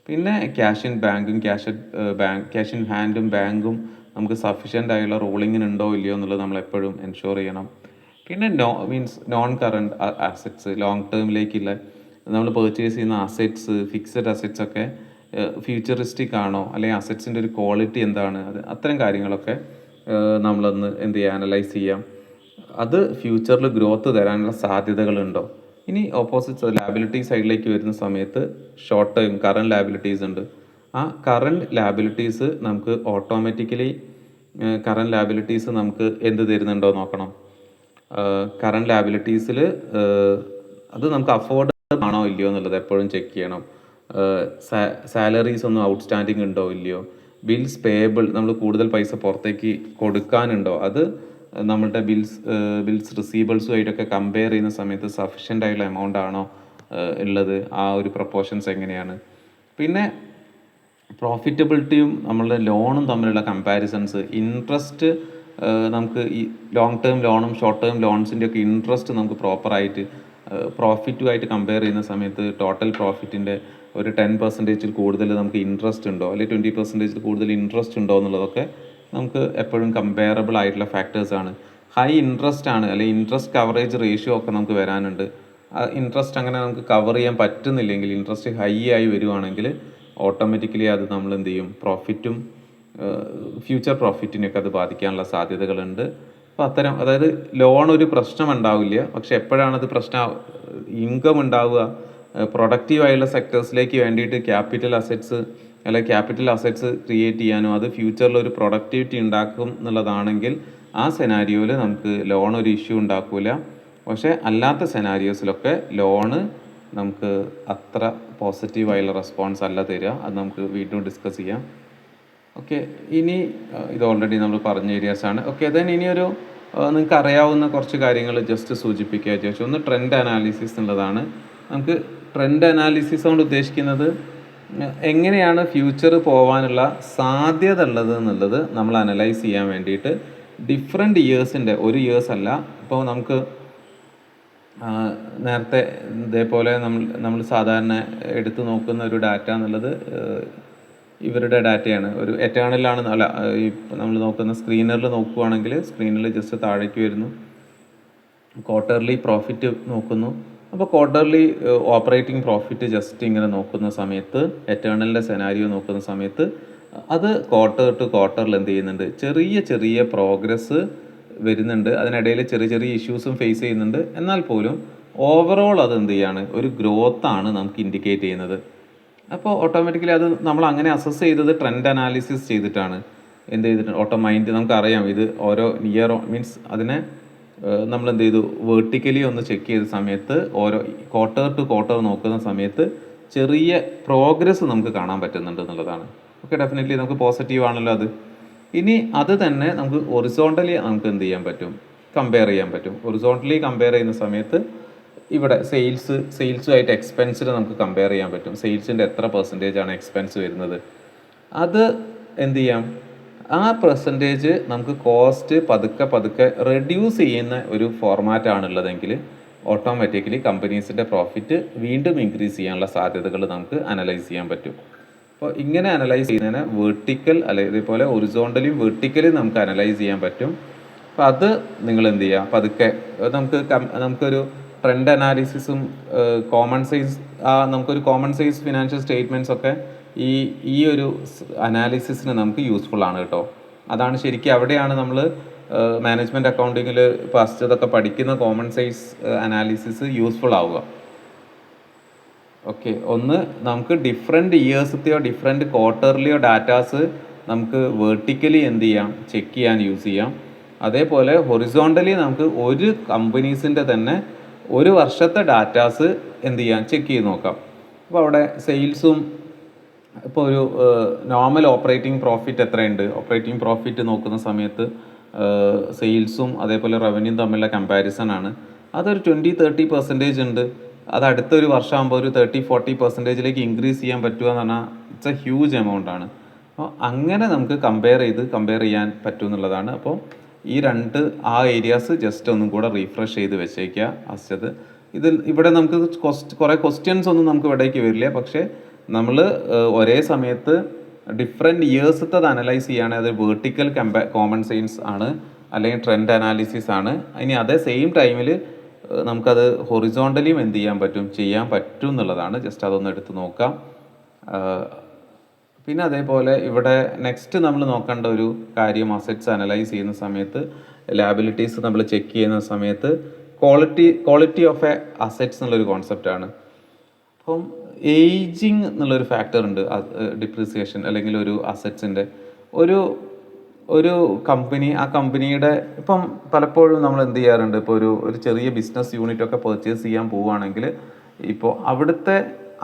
പിന്നെ ക്യാഷ് ഇൻ ബാങ്കും ക്യാഷ് ഇൻ ഹാൻഡും ബാങ്കും നമുക്ക് സഫീഷ്യൻ്റ് ആയുള്ള റോളിങ്ങിനുണ്ടോ ഇല്ലയോ എന്നുള്ളത് നമ്മൾ എപ്പോഴും എൻഷുർ ചെയ്യണം. പിന്നെ നോൺ കറണ്ട് അസറ്റ്സ്, ലോങ് ടേമിലേക്കുള്ള നമ്മൾ പർച്ചേസ് ചെയ്യുന്ന അസറ്റ്സ്, ഫിക്സഡ് അസറ്റ്സ് ഒക്കെ ഫ്യൂച്ചറിസ്റ്റിക് ആണോ, അല്ലെങ്കിൽ അസറ്റ്സിൻ്റെ ഒരു ക്വാളിറ്റി എന്താണ്, അത്തരം കാര്യങ്ങളൊക്കെ നമ്മളൊന്ന് എന്ത് ചെയ്യുക, അനലൈസ് ചെയ്യാം. അത് ഫ്യൂച്ചറിൽ ഗ്രോത്ത് തരാനുള്ള സാധ്യതകളുണ്ടോ. ഇനി ഓപ്പോസിറ്റ് ലാബിലിറ്റി സൈഡിലേക്ക് വരുന്ന സമയത്ത് ഷോർട്ട് ടൈം കറണ്ട് ലാബിലിറ്റീസ് ഉണ്ട്. ആ കറണ്ട് ലാബിലിറ്റീസ് നമുക്ക് ഓട്ടോമാറ്റിക്കലി നമുക്ക് എന്ത് തരുന്നുണ്ടോ നോക്കണം. കറണ്ട് ലാബിലിറ്റീസിൽ അത് നമുക്ക് അഫോർഡ് ആണോ ഇല്ലയോ എന്നുള്ളത് എപ്പോഴും ചെക്ക് ചെയ്യണം. സാലറീസ് ഒന്നും ഔട്ട്സ്റ്റാൻഡിങ് ഉണ്ടോ ഇല്ലയോ, ബിൽസ് പേയബിൾ നമ്മൾ കൂടുതൽ പൈസ പുറത്തേക്ക് കൊടുക്കാനുണ്ടോ, അത് നമ്മളുടെ ബിൽസ് റിസീവബിൾസുമായിട്ടൊക്കെ കമ്പയർ ചെയ്യുന്ന സമയത്ത് സഫിഷ്യൻ്റ് ആയിട്ടുള്ള എമൗണ്ട് ആണോ ഉള്ളത്, ആ ഒരു പ്രൊപ്പോർഷൻസ് എങ്ങനെയാണ്. പിന്നെ പ്രോഫിറ്റബിലിറ്റിയും നമ്മളുടെ ലോണും തമ്മിലുള്ള കമ്പാരിസൺസ്, ഇൻട്രസ്റ്റ് നമുക്ക് ഈ ലോങ് ടേം ലോണും ഷോർട്ട് ടേം ലോൺസിൻ്റെ ഒക്കെ ഇൻട്രസ്റ്റ് നമുക്ക് പ്രോപ്പറായിട്ട് പ്രോഫിറ്റുമായിട്ട് കമ്പയർ ചെയ്യുന്ന സമയത്ത് ടോട്ടൽ പ്രോഫിറ്റിൻ്റെ ഒരു 10% കൂടുതൽ നമുക്ക് ഇൻട്രസ്റ്റ് ഉണ്ടോ, അല്ലെങ്കിൽ 20% കൂടുതൽ ഇൻട്രസ്റ്റ് ഉണ്ടോ എന്നുള്ളതൊക്കെ നമുക്ക് എപ്പോഴും കമ്പയറബിൾ ആയിട്ടുള്ള ഫാക്ടേഴ്സാണ്. ഹൈ ഇൻട്രസ്റ്റ് ആണ്, അല്ലെങ്കിൽ ഇൻട്രസ്റ്റ് കവറേജ് റേഷ്യോ ഒക്കെ നമുക്ക് വരാനുണ്ട്. ഇൻട്രസ്റ്റ് അങ്ങനെ നമുക്ക് കവർ ചെയ്യാൻ പറ്റുന്നില്ലെങ്കിൽ, ഇൻട്രസ്റ്റ് ഹൈ ആയി വരുവാണെങ്കിൽ ഓട്ടോമാറ്റിക്കലി അത് നമ്മൾ എന്ത് ചെയ്യും, പ്രോഫിറ്റും ഫ്യൂച്ചർ പ്രോഫിറ്റിനെയൊക്കെ അത് ബാധിക്കാനുള്ള സാധ്യതകളുണ്ട്. അപ്പോൾ അതായത് ലോൺ ഒരു പ്രശ്നം ഉണ്ടാവില്ല, പക്ഷെ എപ്പോഴാണത് ഇൻകം ഉണ്ടാവുക, പ്രൊഡക്റ്റീവായുള്ള സെക്ടേഴ്സിലേക്ക് വേണ്ടിയിട്ട് ക്യാപിറ്റൽ അസറ്റ്സ് ക്രിയേറ്റ് ചെയ്യാനും അത് ഫ്യൂച്ചറിൽ ഒരു പ്രൊഡക്ടിവിറ്റി ഉണ്ടാക്കും എന്നുള്ളതാണെങ്കിൽ ആ സെനാരിയോയിൽ നമുക്ക് ലോൺ ഒരു ഇഷ്യൂ ഉണ്ടാക്കില്ല. പക്ഷേ അല്ലാത്ത സെനാരിയോസിലൊക്കെ ലോണ് നമുക്ക് അത്ര പോസിറ്റീവായുള്ള റെസ്പോൺസ് അല്ല തരിക. അത് നമുക്ക് വീണ്ടും ഡിസ്കസ് ചെയ്യാം. ഓക്കെ, ഇനി ഇത് ഓൾറെഡി നമ്മൾ പറഞ്ഞ ഏരിയാസാണ്. ഓക്കെ, ദെൻ ഇനിയൊരു നിങ്ങൾക്ക് അറിയാവുന്ന കുറച്ച് കാര്യങ്ങൾ ജസ്റ്റ് സൂചിപ്പിക്കുക വിചാരിച്ചു. ഒന്ന് ട്രെൻഡ് അനാലിസിസ് എന്നുള്ളതാണ്. നമുക്ക് ട്രെൻഡ് അനാലിസിസ് കൊണ്ട് ഉദ്ദേശിക്കുന്നത് എങ്ങനെയാണ് ഫ്യൂച്ചർ പോകാനുള്ള സാധ്യത ഉള്ളത് എന്നുള്ളത് നമ്മൾ അനലൈസ് ചെയ്യാൻ വേണ്ടിയിട്ട് ഡിഫറെൻറ്റ് ഇയേഴ്സിൻ്റെ, ഒരു ഇയേഴ്സ് അല്ല. ഇപ്പോൾ നമുക്ക് നേരത്തെ ഇതേപോലെ നമ്മൾ സാധാരണ എടുത്തു നോക്കുന്ന ഒരു ഡാറ്റ എന്നുള്ളത് ഇവരുടെ ഡാറ്റയാണ്. ഒരു എറ്റേണലാണ്, അല്ല ഈ നമ്മൾ നോക്കുന്ന സ്ക്രീനറിൽ നോക്കുകയാണെങ്കിൽ സ്ക്രീനിൽ ജസ്റ്റ് താഴേക്ക് വരുന്നു, ക്വാർട്ടർലി പ്രോഫിറ്റ് നോക്കുന്നു. അപ്പോൾ ക്വാർട്ടർലി ഓപ്പറേറ്റിംഗ് പ്രോഫിറ്റ് ജസ്റ്റ് ഇങ്ങനെ നോക്കുന്ന സമയത്ത്, എറ്റേണലിൻ്റെ സെനാരിയോ നോക്കുന്ന സമയത്ത് അത് ക്വാർട്ടർ ടു ക്വാർട്ടറിൽ എന്ത് ചെയ്യുന്നുണ്ട്, ചെറിയ പ്രോഗ്രസ് വരുന്നുണ്ട്. അതിനിടയിൽ ചെറിയ ഇഷ്യൂസും ഫേസ് ചെയ്യുന്നുണ്ട്. എന്നാൽ പോലും ഓവറോൾ അത് എന്ത് ചെയ്യാണ്, ഒരു ഗ്രോത്താണ് നമുക്ക് ഇൻഡിക്കേറ്റ് ചെയ്യുന്നത്. അപ്പോൾ ഓട്ടോമാറ്റിക്കലി അത് നമ്മൾ അങ്ങനെ അസസ് ചെയ്തത് ട്രെൻഡ് അനാലിസിസ് ചെയ്തിട്ടാണ്. എന്ത് ചെയ്തിട്ടുണ്ട്, മൈൻഡ് നമുക്കറിയാം ഇത് ഓരോ ഇയർ മീൻസ് അതിനെ നമ്മൾ എന്ത് ചെയ്തു, വേർട്ടിക്കലി ഒന്ന് ചെക്ക് ചെയ്ത സമയത്ത് ഓരോ ക്വാർട്ടർ ടു ക്വാർട്ടർ നോക്കുന്ന സമയത്ത് ചെറിയ പ്രോഗ്രസ് നമുക്ക് കാണാൻ പറ്റുന്നുണ്ട് എന്നുള്ളതാണ്. ഓക്കെ, ഡെഫിനറ്റ്ലി നമുക്ക് പോസിറ്റീവ് ആണല്ലോ അത്. ഇനി അത് തന്നെ നമുക്ക് ഒറിസോണ്ടലി നമുക്ക് എന്ത് ചെയ്യാൻ പറ്റും, കമ്പയർ ചെയ്യാൻ പറ്റും. ഒറിസോണ്ടലി കമ്പയർ ചെയ്യുന്ന സമയത്ത് ഇവിടെ സെയിൽസുമായിട്ട് എക്സ്പെൻസിൽ നമുക്ക് കമ്പയർ ചെയ്യാൻ പറ്റും. സെയിൽസിൻ്റെ എത്ര % എക്സ്പെൻസ് വരുന്നത്, അത് എന്ത് ചെയ്യാം, ആ പെർസെൻറ്റേജ് നമുക്ക് കോസ്റ്റ് പതുക്കെ റെഡ്യൂസ് ചെയ്യുന്ന ഒരു ഫോർമാറ്റാണുള്ളതെങ്കിൽ ഓട്ടോമാറ്റിക്കലി കമ്പനീസിൻ്റെ പ്രോഫിറ്റ് വീണ്ടും ഇൻക്രീസ് ചെയ്യാനുള്ള സാധ്യതകൾ നമുക്ക് അനലൈസ് ചെയ്യാൻ പറ്റും. അപ്പോൾ ഇങ്ങനെ അനലൈസ് ചെയ്യുന്നതിന് വേർട്ടിക്കൽ അല്ലെങ്കിൽ ഇതേപോലെ ഒറിസോണ്ടലിയും വെർട്ടിക്കലും നമുക്ക് അനലൈസ് ചെയ്യാൻ പറ്റും. അപ്പോൾ അത് നിങ്ങൾ എന്ത് ചെയ്യുക, പതുക്കെ നമുക്കൊരു ട്രെൻഡ് അനാലിസിസും നമുക്കൊരു കോമൺ സൈസ് ഫിനാൻഷ്യൽ സ്റ്റേറ്റ്മെൻറ്റ്സ് ഒക്കെ ഈ ഒരു അനാലിസിസിന് നമുക്ക് യൂസ്ഫുൾ ആണ് കേട്ടോ. അതാണ് ശരിക്കും അവിടെയാണ് നമ്മൾ മാനേജ്മെൻറ്റ് അക്കൗണ്ടിങ്ങിൽ ഫസ്റ്റ് ഇതൊക്കെ പഠിക്കുന്ന കോമൺ സൈസ് അനാലിസിസ് യൂസ്ഫുൾ ആവുക. ഓക്കെ, ഒന്ന് നമുക്ക് ഡിഫറെൻറ്റ് ഇയേഴ്സത്തെയോ ഡിഫറെൻറ്റ് ക്വാർട്ടർലിയോ ഡാറ്റാസ് നമുക്ക് വേർട്ടിക്കലി എന്ത് ചെയ്യാം, ചെക്ക് ചെയ്യാൻ യൂസ് ചെയ്യാം. അതേപോലെ ഹൊറിസോണ്ടലി നമുക്ക് ഒരു കമ്പനീസിൻ്റെ തന്നെ ഒരു വർഷത്തെ ഡാറ്റാസ് എന്ത് ചെയ്യാം, ചെക്ക് ചെയ്ത് നോക്കാം. അപ്പോൾ അവിടെ സെയിൽസും ഇപ്പോൾ ഒരു നോർമൽ ഓപ്പറേറ്റിംഗ് പ്രോഫിറ്റ് എത്രയുണ്ട്, ഓപ്പറേറ്റിംഗ് പ്രോഫിറ്റ് നോക്കുന്ന സമയത്ത് സെയിൽസും അതേപോലെ റവന്യൂ തമ്മിലുള്ള കമ്പാരിസൺ ആണ്. അതൊരു 20-30% ഉണ്ട്. അത് അടുത്തൊരു വർഷമാകുമ്പോൾ ഒരു 30-40% ഇൻക്രീസ് ചെയ്യാൻ പറ്റുക എന്ന് പറഞ്ഞാൽ ഇറ്റ്സ് എ ഹ്യൂജ് എമൗണ്ട് ആണ്. അപ്പോൾ അങ്ങനെ നമുക്ക് കമ്പയർ ചെയ്യാൻ പറ്റും എന്നുള്ളതാണ്. അപ്പോൾ ഈ ആ ഏരിയാസ് ജസ്റ്റ് ഒന്നും കൂടെ റീഫ്രഷ് ചെയ്ത് വെച്ചേക്കുക അസ്റ്റത്. ഇവിടെ നമുക്ക് കുറേ ക്വസ്റ്റ്യൻസ് ഒന്നും നമുക്ക് ഇവിടേക്ക് വരില്ല. പക്ഷേ നമ്മൾ ഒരേ സമയത്ത് ഡിഫറെൻറ്റ് ഇയേഴ്സത്തെ അനലൈസ് ചെയ്യുകയാണെങ്കിൽ അത് വേർട്ടിക്കൽ കോമൺ സെയിൻസ് ആണ്, അല്ലെങ്കിൽ ട്രെൻഡ് അനാലിസിസ് ആണ്. ഇനി അതേ സെയിം ടൈമിൽ നമുക്കത് ഹൊറിസോണ്ടലിയും ചെയ്യാൻ പറ്റും എന്നുള്ളതാണ്. ജസ്റ്റ് അതൊന്ന് എടുത്ത് നോക്കാം. പിന്നെ അതേപോലെ ഇവിടെ നെക്സ്റ്റ് നമ്മൾ നോക്കേണ്ട ഒരു കാര്യം, അസറ്റ്സ് അനലൈസ് ചെയ്യുന്ന സമയത്ത് ലാബിലിറ്റീസ് നമ്മൾ ചെക്ക് ചെയ്യുന്ന സമയത്ത് ക്വാളിറ്റി ഓഫ് എ അസറ്റ്സ് എന്നുള്ളൊരു കോൺസെപ്റ്റാണ്. അപ്പം ഏജിങ് എന്നുള്ളൊരു ഫാക്ടർ ഉണ്ട് ഡിപ്രിസിയേഷൻ അല്ലെങ്കിൽ ഒരു അസറ്റ്സിൻ്റെ. ഒരു കമ്പനി, ആ കമ്പനിയുടെ ഇപ്പം പലപ്പോഴും നമ്മൾ എന്ത് ചെയ്യാറുണ്ട്, ഇപ്പോൾ ഒരു ചെറിയ ബിസിനസ് യൂണിറ്റ് ഒക്കെ പർച്ചേസ് ചെയ്യാൻ പോവുകയാണെങ്കിൽ ഇപ്പോൾ അവിടുത്തെ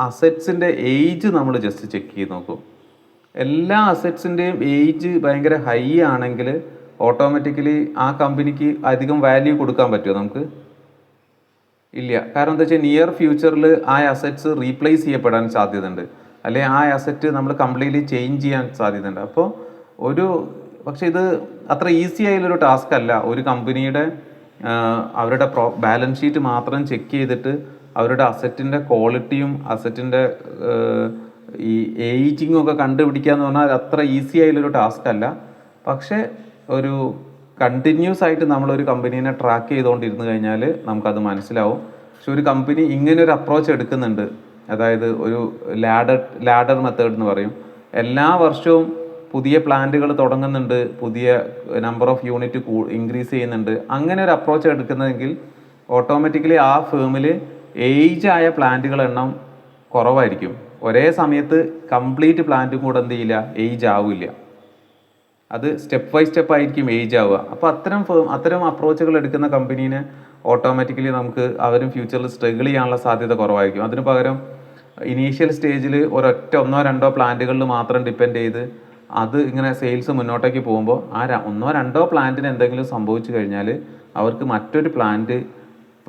അസറ്റ്സിൻ്റെ ഏജ് നമ്മൾ ജസ്റ്റ് ചെക്ക് ചെയ്ത് നോക്കും. എല്ലാ അസറ്റ്സിൻ്റെയും ഏജ് ഭയങ്കര ഹൈ ആണെങ്കിൽ ഓട്ടോമാറ്റിക്കലി ആ കമ്പനിക്ക് അധികം വാല്യൂ കൊടുക്കാൻ പറ്റുമോ നമുക്ക്? ഇല്ല. കാരണം എന്താ വെച്ചാൽ നിയർ ഫ്യൂച്ചറിൽ ആ അസറ്റ്സ് റീപ്ലേസ് ചെയ്യപ്പെടാൻ സാധ്യതയുണ്ട്, അല്ലെങ്കിൽ ആ അസറ്റ് നമ്മൾ കംപ്ലീറ്റ്ലി ചേഞ്ച് ചെയ്യാൻ സാധ്യതയുണ്ട്. അപ്പോൾ പക്ഷേ ഇത് അത്ര ഈസി ആയുള്ളൊരു ടാസ്ക് അല്ല. ഒരു കമ്പനിയുടെ അവരുടെ ബാലൻസ് ഷീറ്റ് മാത്രം ചെക്ക് ചെയ്തിട്ട് അവരുടെ അസറ്റിൻ്റെ ക്വാളിറ്റിയും അസറ്റിൻ്റെ ഈ ഏജിങ്ങും ഒക്കെ കണ്ടുപിടിക്കുക എന്ന് പറഞ്ഞാൽ അത്ര ഈസി ആയുള്ളൊരു ടാസ്ക് അല്ല. പക്ഷേ ഒരു കണ്ടിന്യൂസ് ആയിട്ട് നമ്മളൊരു കമ്പനീനെ ട്രാക്ക് ചെയ്തുകൊണ്ടിരുന്നു കഴിഞ്ഞാൽ നമുക്കത് മനസ്സിലാവും. പക്ഷെ ഒരു കമ്പനി ഇങ്ങനെ ഒരു അപ്രോച്ച് എടുക്കുന്നുണ്ട്, അതായത് ഒരു ലാഡർ മെത്തേഡ് എന്ന് പറയും. എല്ലാ വർഷവും പുതിയ പ്ലാന്റുകൾ തുടങ്ങുന്നുണ്ട്, പുതിയ നമ്പർ ഓഫ് യൂണിറ്റ് ഇൻക്രീസ് ചെയ്യുന്നുണ്ട്. അങ്ങനെ ഒരു അപ്രോച്ച് എടുക്കുന്നതെങ്കിൽ ഓട്ടോമാറ്റിക്കലി ആ ഫേമിൽ ഏജ് ആയ പ്ലാന്റുകളുടെ എണ്ണം കുറവായിരിക്കും. ഒരേ സമയത്ത് കംപ്ലീറ്റ് പ്ലാന്റും കൂടെ എന്ത് ചെയ്യില്ല, ഏജ് ആവില്ല. അത് സ്റ്റെപ്പ് ബൈ സ്റ്റെപ്പ് ആയിരിക്കും ഏജ് ആവുക. അപ്പോൾ അത്തരം അപ്രോച്ചുകൾ എടുക്കുന്ന കമ്പനീനെ ഓട്ടോമാറ്റിക്കലി നമുക്ക് അവരും ഫ്യൂച്ചറിൽ സ്ട്രഗിൾ ചെയ്യാനുള്ള സാധ്യത കുറവായിരിക്കും. അതിന് പകരം ഇനീഷ്യൽ സ്റ്റേജിൽ ഒന്നോ രണ്ടോ പ്ലാന്റുകളിൽ മാത്രം ഡിപ്പെൻഡ് ചെയ്ത് അത് ഇങ്ങനെ സെയിൽസ് മുന്നോട്ടേക്ക് പോകുമ്പോൾ ആ ഒന്നോ രണ്ടോ പ്ലാന്റിന് എന്തെങ്കിലും സംഭവിച്ചു കഴിഞ്ഞാൽ അവർക്ക് മറ്റൊരു പ്ലാന്റ്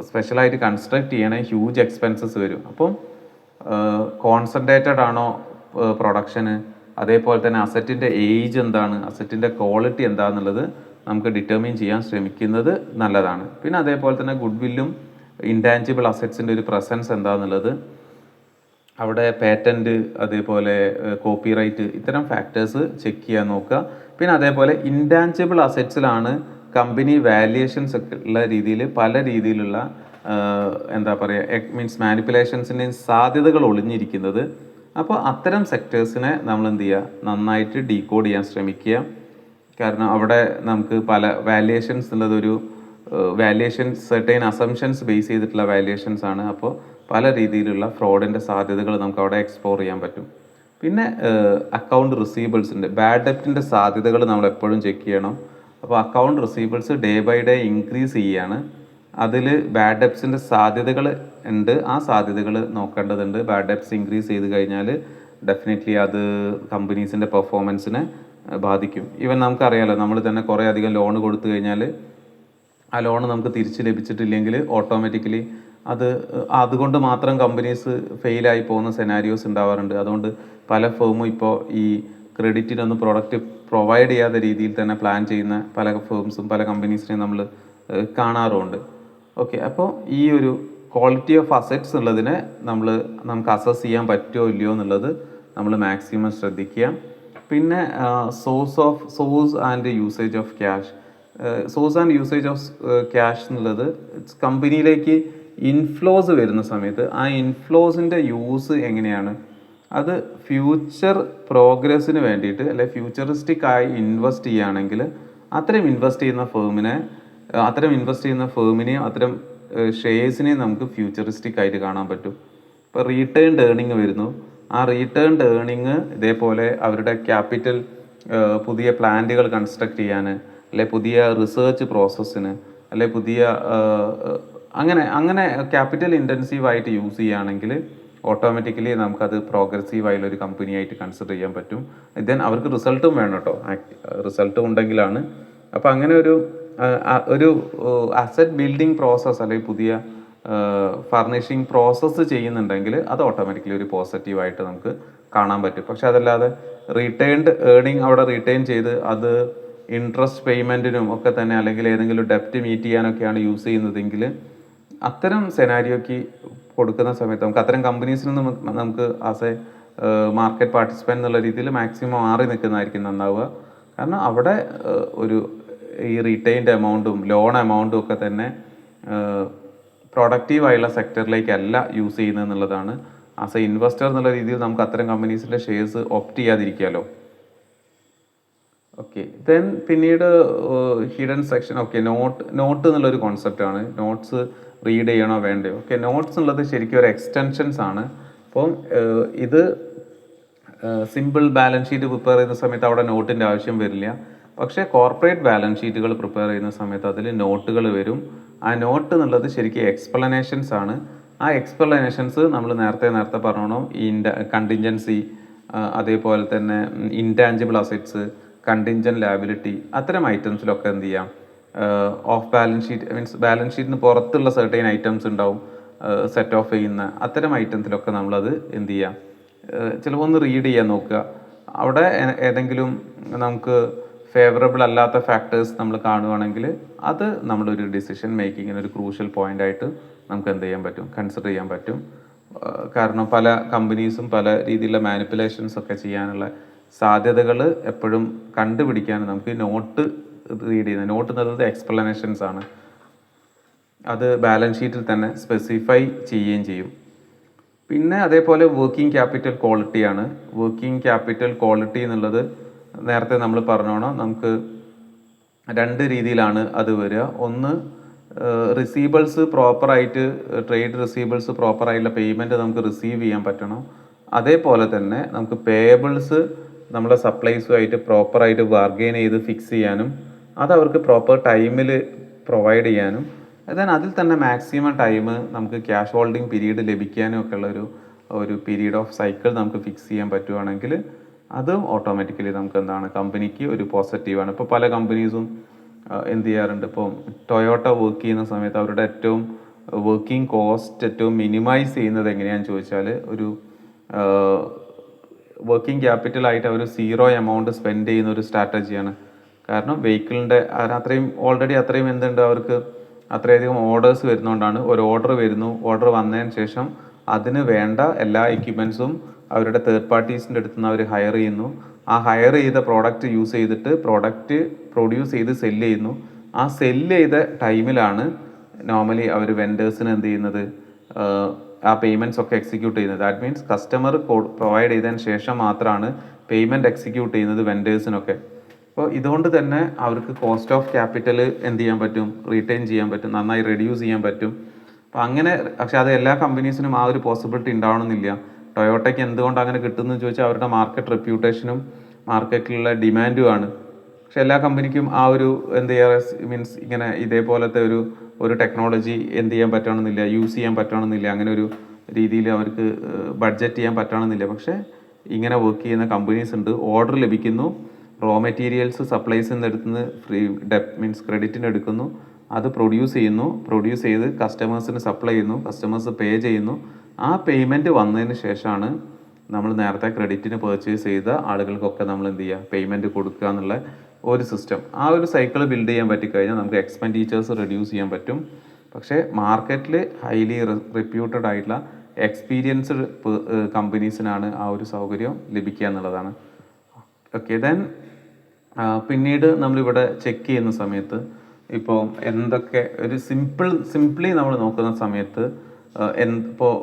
സ്പെഷ്യലായിട്ട് കൺസ്ട്രക്ട് ചെയ്യണേ ഹ്യൂജ് എക്സ്പെൻസസ് വരും. അപ്പം കോൺസെൻട്രേറ്റഡ് ആണോ പ്രൊഡക്ഷന്, അതേപോലെ തന്നെ അസറ്റിൻ്റെ ഏജ് എന്താണ്, അസറ്റിൻ്റെ ക്വാളിറ്റി എന്താണെന്നുള്ളത് നമുക്ക് ഡിറ്റർമിൻ ചെയ്യാൻ ശ്രമിക്കുന്നത് നല്ലതാണ്. പിന്നെ അതേപോലെ തന്നെ ഗുഡ് വില്ലും ഇൻടാഞ്ചിബിൾ അസറ്റ്സിൻ്റെ ഒരു പ്രസൻസ് എന്താണെന്നുള്ളത്, അവിടെ പേറ്റൻറ്റ്, അതേപോലെ കോപ്പിറൈറ്റ്, ഇത്തരം ഫാക്ടേഴ്സ് ചെക്ക് ചെയ്യാൻ നോക്കുക. പിന്നെ അതേപോലെ ഇൻടാഞ്ചിബിൾ അസറ്റ്സിലാണ് കമ്പനി വാല്യുവേഷൻസ് ഒക്കെ ഉള്ള രീതിയിൽ പല രീതിയിലുള്ള മീൻസ് മാനിപ്പുലേഷൻസിൻ്റെയും സാധ്യതകൾ ഒളിഞ്ഞിരിക്കുന്നത്. അപ്പോൾ അത്തരം സെക്ടേഴ്സിനെ നമ്മൾ എന്ത് ചെയ്യുക, നന്നായിട്ട് ഡീകോഡ് ചെയ്യാൻ ശ്രമിക്കുക. കാരണം അവിടെ നമുക്ക് പല വാല്യുവേഷൻസ് ഉള്ളതൊരു വാല്യുവേഷൻസ് സെർട്ടൈൻ അസംഷൻസ് ബേസ് ചെയ്തിട്ടുള്ള വാല്യുവേഷൻസ് ആണ്. അപ്പോൾ പല രീതിയിലുള്ള ഫ്രോഡിൻ്റെ സാധ്യതകൾ നമുക്ക് അവിടെ എക്സ്പ്ലോർ ചെയ്യാൻ പറ്റും. പിന്നെ അക്കൗണ്ട് റിസീവബിൾസിൻ്റെ ബാഡ് ഡെപ്റ്റിൻ്റെ സാധ്യതകൾ നമ്മൾ എപ്പോഴും ചെക്ക് ചെയ്യണം. അപ്പോൾ account receivables day by day increase ചെയ്യുകയാണ്. അതിൽ ബാഡ് ഡെപ്റ്റ്സിൻ്റെ സാധ്യതകൾ ഉണ്ട്, ആ സാധ്യതകൾ നോക്കേണ്ടതുണ്ട്. ബാഡ് ഡെപ്റ്റ്സ് ഇൻക്രീസ് ചെയ്ത് കഴിഞ്ഞാൽ ഡെഫിനറ്റ്ലി അത് കമ്പനീസിൻ്റെ പെർഫോമൻസിനെ ബാധിക്കും. ഈവൻ നമുക്കറിയാമല്ലോ, നമ്മൾ തന്നെ കുറേ അധികം ലോൺ കൊടുത്തു കഴിഞ്ഞാൽ ആ ലോൺ നമുക്ക് തിരിച്ച് ലഭിച്ചിട്ടില്ലെങ്കിൽ ഓട്ടോമാറ്റിക്കലി അതുകൊണ്ട് മാത്രം കമ്പനീസ് ഫെയിലായി പോകുന്ന സെനാരിയോസ് ഉണ്ടാവാറുണ്ട്. അതുകൊണ്ട് പല ഫേമും ഇപ്പോൾ ഈ ക്രെഡിറ്റിനൊന്നും പ്രോഡക്റ്റ് പ്രൊവൈഡ് ചെയ്യാത്ത രീതിയിൽ തന്നെ പ്ലാൻ ചെയ്യുന്ന പല ഫേംസും പല കമ്പനീസിനെയും നമ്മൾ കാണാറുമുണ്ട്. ഓക്കെ, അപ്പോൾ ഈ ഒരു ക്വാളിറ്റി ഓഫ് അസറ്റ്സ് ഉള്ളതിനെ നമുക്ക് അസസ് ചെയ്യാൻ പറ്റുമോ ഇല്ലയോ എന്നുള്ളത് നമ്മൾ മാക്സിമം ശ്രദ്ധിക്കുക. പിന്നെ source and usage of cash. Source and usage of cash എന്നുള്ളത് കമ്പനിയിലേക്ക് ഇൻഫ്ലോസ് വരുന്ന സമയത്ത് ആ ഇൻഫ്ലോസിൻ്റെ യൂസ് എങ്ങനെയാണ്, അത് ഫ്യൂച്ചർ പ്രോഗ്രസ്സിന് വേണ്ടിയിട്ട് അല്ലെ ഫ്യൂച്ചറിസ്റ്റിക് ആയി ഇൻവെസ്റ്റ് ചെയ്യുകയാണെങ്കിൽ അത്തരം ഇൻവെസ്റ്റ് ചെയ്യുന്ന ഫേമിനെയും അത്തരം ഷെയർസിനെയും നമുക്ക് ഫ്യൂച്ചറിസ്റ്റിക് ആയിട്ട് കാണാൻ പറ്റും. ഇപ്പോൾ റീറ്റേൺഡ് ഏർണിങ് വരുന്നു, ആ റീറ്റേൺഡ് ഏർണിങ് ഇതേപോലെ അവരുടെ ക്യാപിറ്റൽ പുതിയ പ്ലാന്റുകൾ കൺസ്ട്രക്ട് ചെയ്യാൻ, അല്ലെ പുതിയ റിസർച്ച് പ്രോസസ്സിന്, അല്ലെ പുതിയ അങ്ങനെ ക്യാപിറ്റൽ ഇൻറ്റൻസീവ് ആയിട്ട് യൂസ് ചെയ്യുകയാണെങ്കിൽ ഓട്ടോമാറ്റിക്കലി നമുക്കത് പ്രോഗ്രസീവ് ആയുള്ള ഒരു കമ്പനി ആയിട്ട് കൺസിഡർ ചെയ്യാൻ പറ്റും. ദെൻ അവർക്ക് റിസൾട്ടും വേണം കേട്ടോ, റിസൾട്ടും ഉണ്ടെങ്കിലാണ്. അപ്പോൾ അങ്ങനെ ഒരു അസറ്റ് ബിൽഡിംഗ് പ്രോസസ്സ് അല്ലെങ്കിൽ പുതിയ ഫർണിഷിങ് പ്രോസസ്സ് ചെയ്യുന്നുണ്ടെങ്കിൽ അത് ഓട്ടോമാറ്റിക്കലി ഒരു പോസിറ്റീവായിട്ട് നമുക്ക് കാണാൻ പറ്റും. പക്ഷെ അതല്ലാതെ റീറ്റേൺഡ് ഏർണിംഗ് അവിടെ റീറ്റെയിൻ ചെയ്ത് അത് ഇൻട്രസ്റ്റ് പേയ്മെൻറ്റിനും ഒക്കെ തന്നെ അല്ലെങ്കിൽ ഏതെങ്കിലും ഡെപ്റ്റ് മീറ്റ് ചെയ്യാനൊക്കെയാണ് യൂസ് ചെയ്യുന്നതെങ്കിൽ അത്തരം സെനാരിയോക്ക് കൊടുക്കുന്ന സമയത്ത് നമുക്ക് അത്തരം കമ്പനീസിൽ നിന്ന് നമുക്ക് ആസ് എ മാർക്കറ്റ് പാർട്ടിസിപ്പൻ്റ് എന്നുള്ള രീതിയിൽ മാക്സിമം മാറി നിൽക്കുന്നതായിരിക്കും നന്നാവുക. കാരണം അവിടെ ഒരു ഈ റീറ്റെയിൻഡ് എമൗണ്ടും ലോൺ എമൗണ്ടും ഒക്കെ തന്നെ പ്രൊഡക്റ്റീവായുള്ള സെക്ടറിലേക്കല്ല യൂസ് ചെയ്യുന്നത് എന്നുള്ളതാണ്. ആസ് എ ഇൻവെസ്റ്റർ എന്നുള്ള രീതിയിൽ നമുക്ക് അത്തരം കമ്പനീസിൻ്റെ ഷെയർസ് ഓപ്റ്റ് ചെയ്യാതിരിക്കാമല്ലോ. ഓക്കെ, ദെൻ പിന്നീട് ഹിഡൻ സെക്ഷൻ. ഓക്കെ, നോട്ട് എന്നുള്ളൊരു കോൺസെപ്റ്റാണ്. നോട്ട്സ് റീഡ് ചെയ്യണോ വേണ്ടയോ? ഓക്കെ, നോട്ട്സ് എന്നുള്ളത് ശരിക്കും ഒരു എക്സ്റ്റൻഷൻസ് ആണ്. അപ്പം ഇത് സിമ്പിൾ ബാലൻസ് ഷീറ്റ് പ്രിപ്പയർ ചെയ്യുന്ന സമയത്ത് അവിടെ നോട്ടിൻ്റെ ആവശ്യം വരില്ല. പക്ഷേ കോർപ്പറേറ്റ് ബാലൻസ് ഷീറ്റുകൾ പ്രിപ്പയർ ചെയ്യുന്ന സമയത്ത് അതിൽ നോട്ടുകൾ വരും. ആ നോട്ട് എന്നുള്ളത് ശരിക്കും എക്സ്പ്ലനേഷൻസ് ആണ്. ആ എക്സ്പ്ലനേഷൻസ് നമ്മൾ നേരത്തെ പറഞ്ഞോ, ഈ കണ്ടിൻജൻസി, അതേപോലെ തന്നെ ഇൻടാഞ്ചിബിൾ അസറ്റ്സ്, കണ്ടിൻജന്റ് ലാബിലിറ്റി, അത്തരം ഐറ്റംസിലൊക്കെ എന്ത് ചെയ്യാം, off balance sheet means balance ഷീറ്റിന് പുറത്തുള്ള സർട്ടൈൻ ഐറ്റംസ് ഉണ്ടാവും സെറ്റ് ഓഫ് ചെയ്യുന്ന, അത്തരം ഐറ്റംസിലൊക്കെ നമ്മളത് എന്ത് ചെയ്യാം, ചിലപ്പോൾ ഒന്ന് റീഡ് ചെയ്യാൻ നോക്കുക. അവിടെ ഏതെങ്കിലും നമുക്ക് ഫേവറബിൾ അല്ലാത്ത ഫാക്ടേഴ്സ് നമ്മൾ കാണുകയാണെങ്കിൽ അത് നമ്മളൊരു ഡിസിഷൻ മേക്കിങ്ങിന് ഒരു ക്രൂഷ്യൽ പോയിന്റ് ആയിട്ട് നമുക്ക് എന്ത് ചെയ്യാൻ പറ്റും, കൺസിഡർ ചെയ്യാൻ പറ്റും. കാരണം പല കമ്പനീസും പല രീതിയിലുള്ള മാനിപ്പുലേഷൻസ് ഒക്കെ ചെയ്യാനുള്ള സാധ്യതകൾ എപ്പോഴും കണ്ടുപിടിക്കാൻ നമുക്ക് നോട്ട് റീഡ് ചെയ്യുന്നത്, നോട്ട് എന്നുള്ളത് എക്സ്പ്ലനേഷൻസ് ആണ്. അത് ബാലൻസ് ഷീറ്റിൽ തന്നെ സ്പെസിഫൈ ചെയ്യുകയും ചെയ്യും. പിന്നെ അതേപോലെ വർക്കിംഗ് ക്യാപിറ്റൽ ക്വാളിറ്റിയാണ്. വർക്കിംഗ് ക്യാപിറ്റൽ ക്വാളിറ്റി എന്നുള്ളത് നേരത്തെ നമ്മൾ പറഞ്ഞോണം, നമുക്ക് രണ്ട് രീതിയിലാണ് അത് വരിക. ഒന്ന്, റിസീവബിൾസ് പ്രോപ്പറായിട്ട്, ട്രേഡ് റിസീവബിൾസ് പ്രോപ്പറായിട്ടുള്ള പേയ്മെൻറ്റ് നമുക്ക് റിസീവ് ചെയ്യാൻ പറ്റണം. അതേപോലെ തന്നെ നമുക്ക് പേയബിൾസ് നമ്മുടെ സപ്ലൈസുമായിട്ട് പ്രോപ്പറായിട്ട് ബാർഗെയിൻ ചെയ്ത് ഫിക്സ് ചെയ്യാനും അത് അവർക്ക് പ്രോപ്പർ ടൈമിൽ പ്രൊവൈഡ് ചെയ്യാനും then അതിൽ തന്നെ മാക്സിമം ടൈം നമുക്ക് ക്യാഷ് ഹോൾഡിംഗ് പീരീഡ് ലഭിക്കാനും ഒക്കെ ഉള്ള ഒരു പീരീഡ് ഓഫ് സൈക്കിൾ നമുക്ക് ഫിക്സ് ചെയ്യാൻ പറ്റുവാണെങ്കിൽ അതും ഓട്ടോമാറ്റിക്കലി നമുക്ക് എന്താണ്, കമ്പനിക്ക് ഒരു പോസിറ്റീവാണ്. ഇപ്പോൾ പല കമ്പനീസും എന്ത് ചെയ്യാറുണ്ട്, ഇപ്പോൾ ടൊയോട്ട വർക്ക് ചെയ്യുന്ന സമയത്ത് അവരുടെ ഏറ്റവും വർക്കിംഗ് കോസ്റ്റ് ഏറ്റവും മിനിമൈസ് ചെയ്യുന്നത് എങ്ങനെയാണെന്ന് ചോദിച്ചാൽ ഒരു വർക്കിംഗ് ക്യാപിറ്റലായിട്ട് അവർ സീറോ എമൗണ്ട് സ്പെൻഡ് ചെയ്യുന്ന ഒരു സ്ട്രാറ്റജിയാണ്. കാരണം വെഹിക്കിളിൻ്റെ ഓൾറെഡി അത്രയും എന്തുണ്ട്, അവർക്ക് അത്രയധികം ഓർഡേഴ്സ് വരുന്നതുകൊണ്ടാണ്. ഒരു ഓർഡർ വരുന്നു, ഓർഡർ വന്നതിന് ശേഷം അതിന് വേണ്ട എല്ലാ എക്യുപ്മെൻസും അവരുടെ തേർഡ് പാർട്ടീസിൻ്റെ അടുത്ത് നിന്ന് അവർ ഹയർ ചെയ്യുന്നു. ആ ഹയർ ചെയ്ത പ്രോഡക്റ്റ് യൂസ് ചെയ്തിട്ട് പ്രോഡക്റ്റ് പ്രൊഡ്യൂസ് ചെയ്ത് സെല്ല് ചെയ്യുന്നു. ആ സെല്ല് ചെയ്ത ടൈമിലാണ് നോർമലി അവർ വെൻഡേഴ്സിന് എന്ത് ചെയ്യുന്നത്, ആ പേയ്മെൻറ്റ്സ് ഒക്കെ എക്സിക്യൂട്ട് ചെയ്യുന്നത്. ദാറ്റ് മീൻസ് കസ്റ്റമർ പ്രൊവൈഡ് ചെയ്തതിന് ശേഷം മാത്രമാണ് പേയ്മെൻറ്റ് എക്സിക്യൂട്ട് ചെയ്യുന്നത് വെൻഡേഴ്സിനൊക്കെ. അപ്പോൾ ഇതുകൊണ്ട് തന്നെ അവർക്ക് കോസ്റ്റ് ഓഫ് ക്യാപിറ്റൽ എന്ത് ചെയ്യാൻ പറ്റും, റീറ്റെയിൻ ചെയ്യാൻ പറ്റും, നന്നായി റെഡ്യൂസ് ചെയ്യാൻ പറ്റും. അപ്പോൾ അങ്ങനെ, പക്ഷേ അത് എല്ലാ കമ്പനീസിനും ആ ഒരു പോസിബിലിറ്റി ഉണ്ടാവണമെന്നില്ല. ടൊയോട്ടയ്ക്ക് എന്തുകൊണ്ട് അങ്ങനെ കിട്ടുമെന്ന് ചോദിച്ചാൽ അവരുടെ മാർക്കറ്റ് റെപ്യൂട്ടേഷനും മാർക്കറ്റിലുള്ള ഡിമാൻഡുമാണ്. പക്ഷെ എല്ലാ കമ്പനിക്കും ആ ഒരു എന്ത് ചെയ്യുക മീൻസ് ഇങ്ങനെ ഇതേപോലത്തെ ഒരു ടെക്നോളജി എന്ത് ചെയ്യാൻ പറ്റണമെന്നില്ല, യൂസ് ചെയ്യാൻ പറ്റണമെന്നില്ല, അങ്ങനെ ഒരു രീതിയിൽ അവർക്ക് ബഡ്ജറ്റ് ചെയ്യാൻ പറ്റണമെന്നില്ല. പക്ഷേ ഇങ്ങനെ വർക്ക് ചെയ്യുന്ന കമ്പനീസ് ഉണ്ട്. ഓർഡർ ലഭിക്കുന്നു, റോ മെറ്റീരിയൽസ് സപ്ലൈസിൻ്റെ അടുത്ത് നിന്ന് ഫ്രീ മീൻസ് ക്രെഡിറ്റിന് എടുക്കുന്നു, അത് പ്രൊഡ്യൂസ് ചെയ്ത് കസ്റ്റമേഴ്സിന് സപ്ലൈ ചെയ്യുന്നു, കസ്റ്റമേഴ്സ് പേ ചെയ്യുന്നു. ആ പേയ്മെൻറ്റ് വന്നതിന് ശേഷമാണ് നമ്മൾ നേരത്തെ ക്രെഡിറ്റിന് പർച്ചേസ് ചെയ്ത ആളുകൾക്കൊക്കെ നമ്മൾ എന്ത് ചെയ്യുക, പേയ്മെൻറ്റ് കൊടുക്കുക എന്നുള്ള ഒരു സിസ്റ്റം. ആ ഒരു സൈക്കിൾ ബിൽഡ് ചെയ്യാൻ പറ്റിക്കഴിഞ്ഞാൽ നമുക്ക് എക്സ്പെൻഡിച്ചേഴ്സ് റെഡ്യൂസ് ചെയ്യാൻ പറ്റും. പക്ഷേ മാർക്കറ്റിൽ ഹൈലി റെപ്യൂട്ടഡ് ആയിട്ടുള്ള എക്സ്പീരിയൻസ്ഡ് കമ്പനീസിനാണ് ആ ഒരു സൗകര്യം ലഭിക്കുക എന്നുള്ളതാണ്. ഓക്കെ, ദെൻ പിന്നീട് നമ്മളിവിടെ ചെക്ക് ചെയ്യുന്ന സമയത്ത് ഇപ്പോൾ എന്തൊക്കെ ഒരു സിംപ്ലി നമ്മൾ നോക്കുന്ന സമയത്ത് ഇപ്പോൾ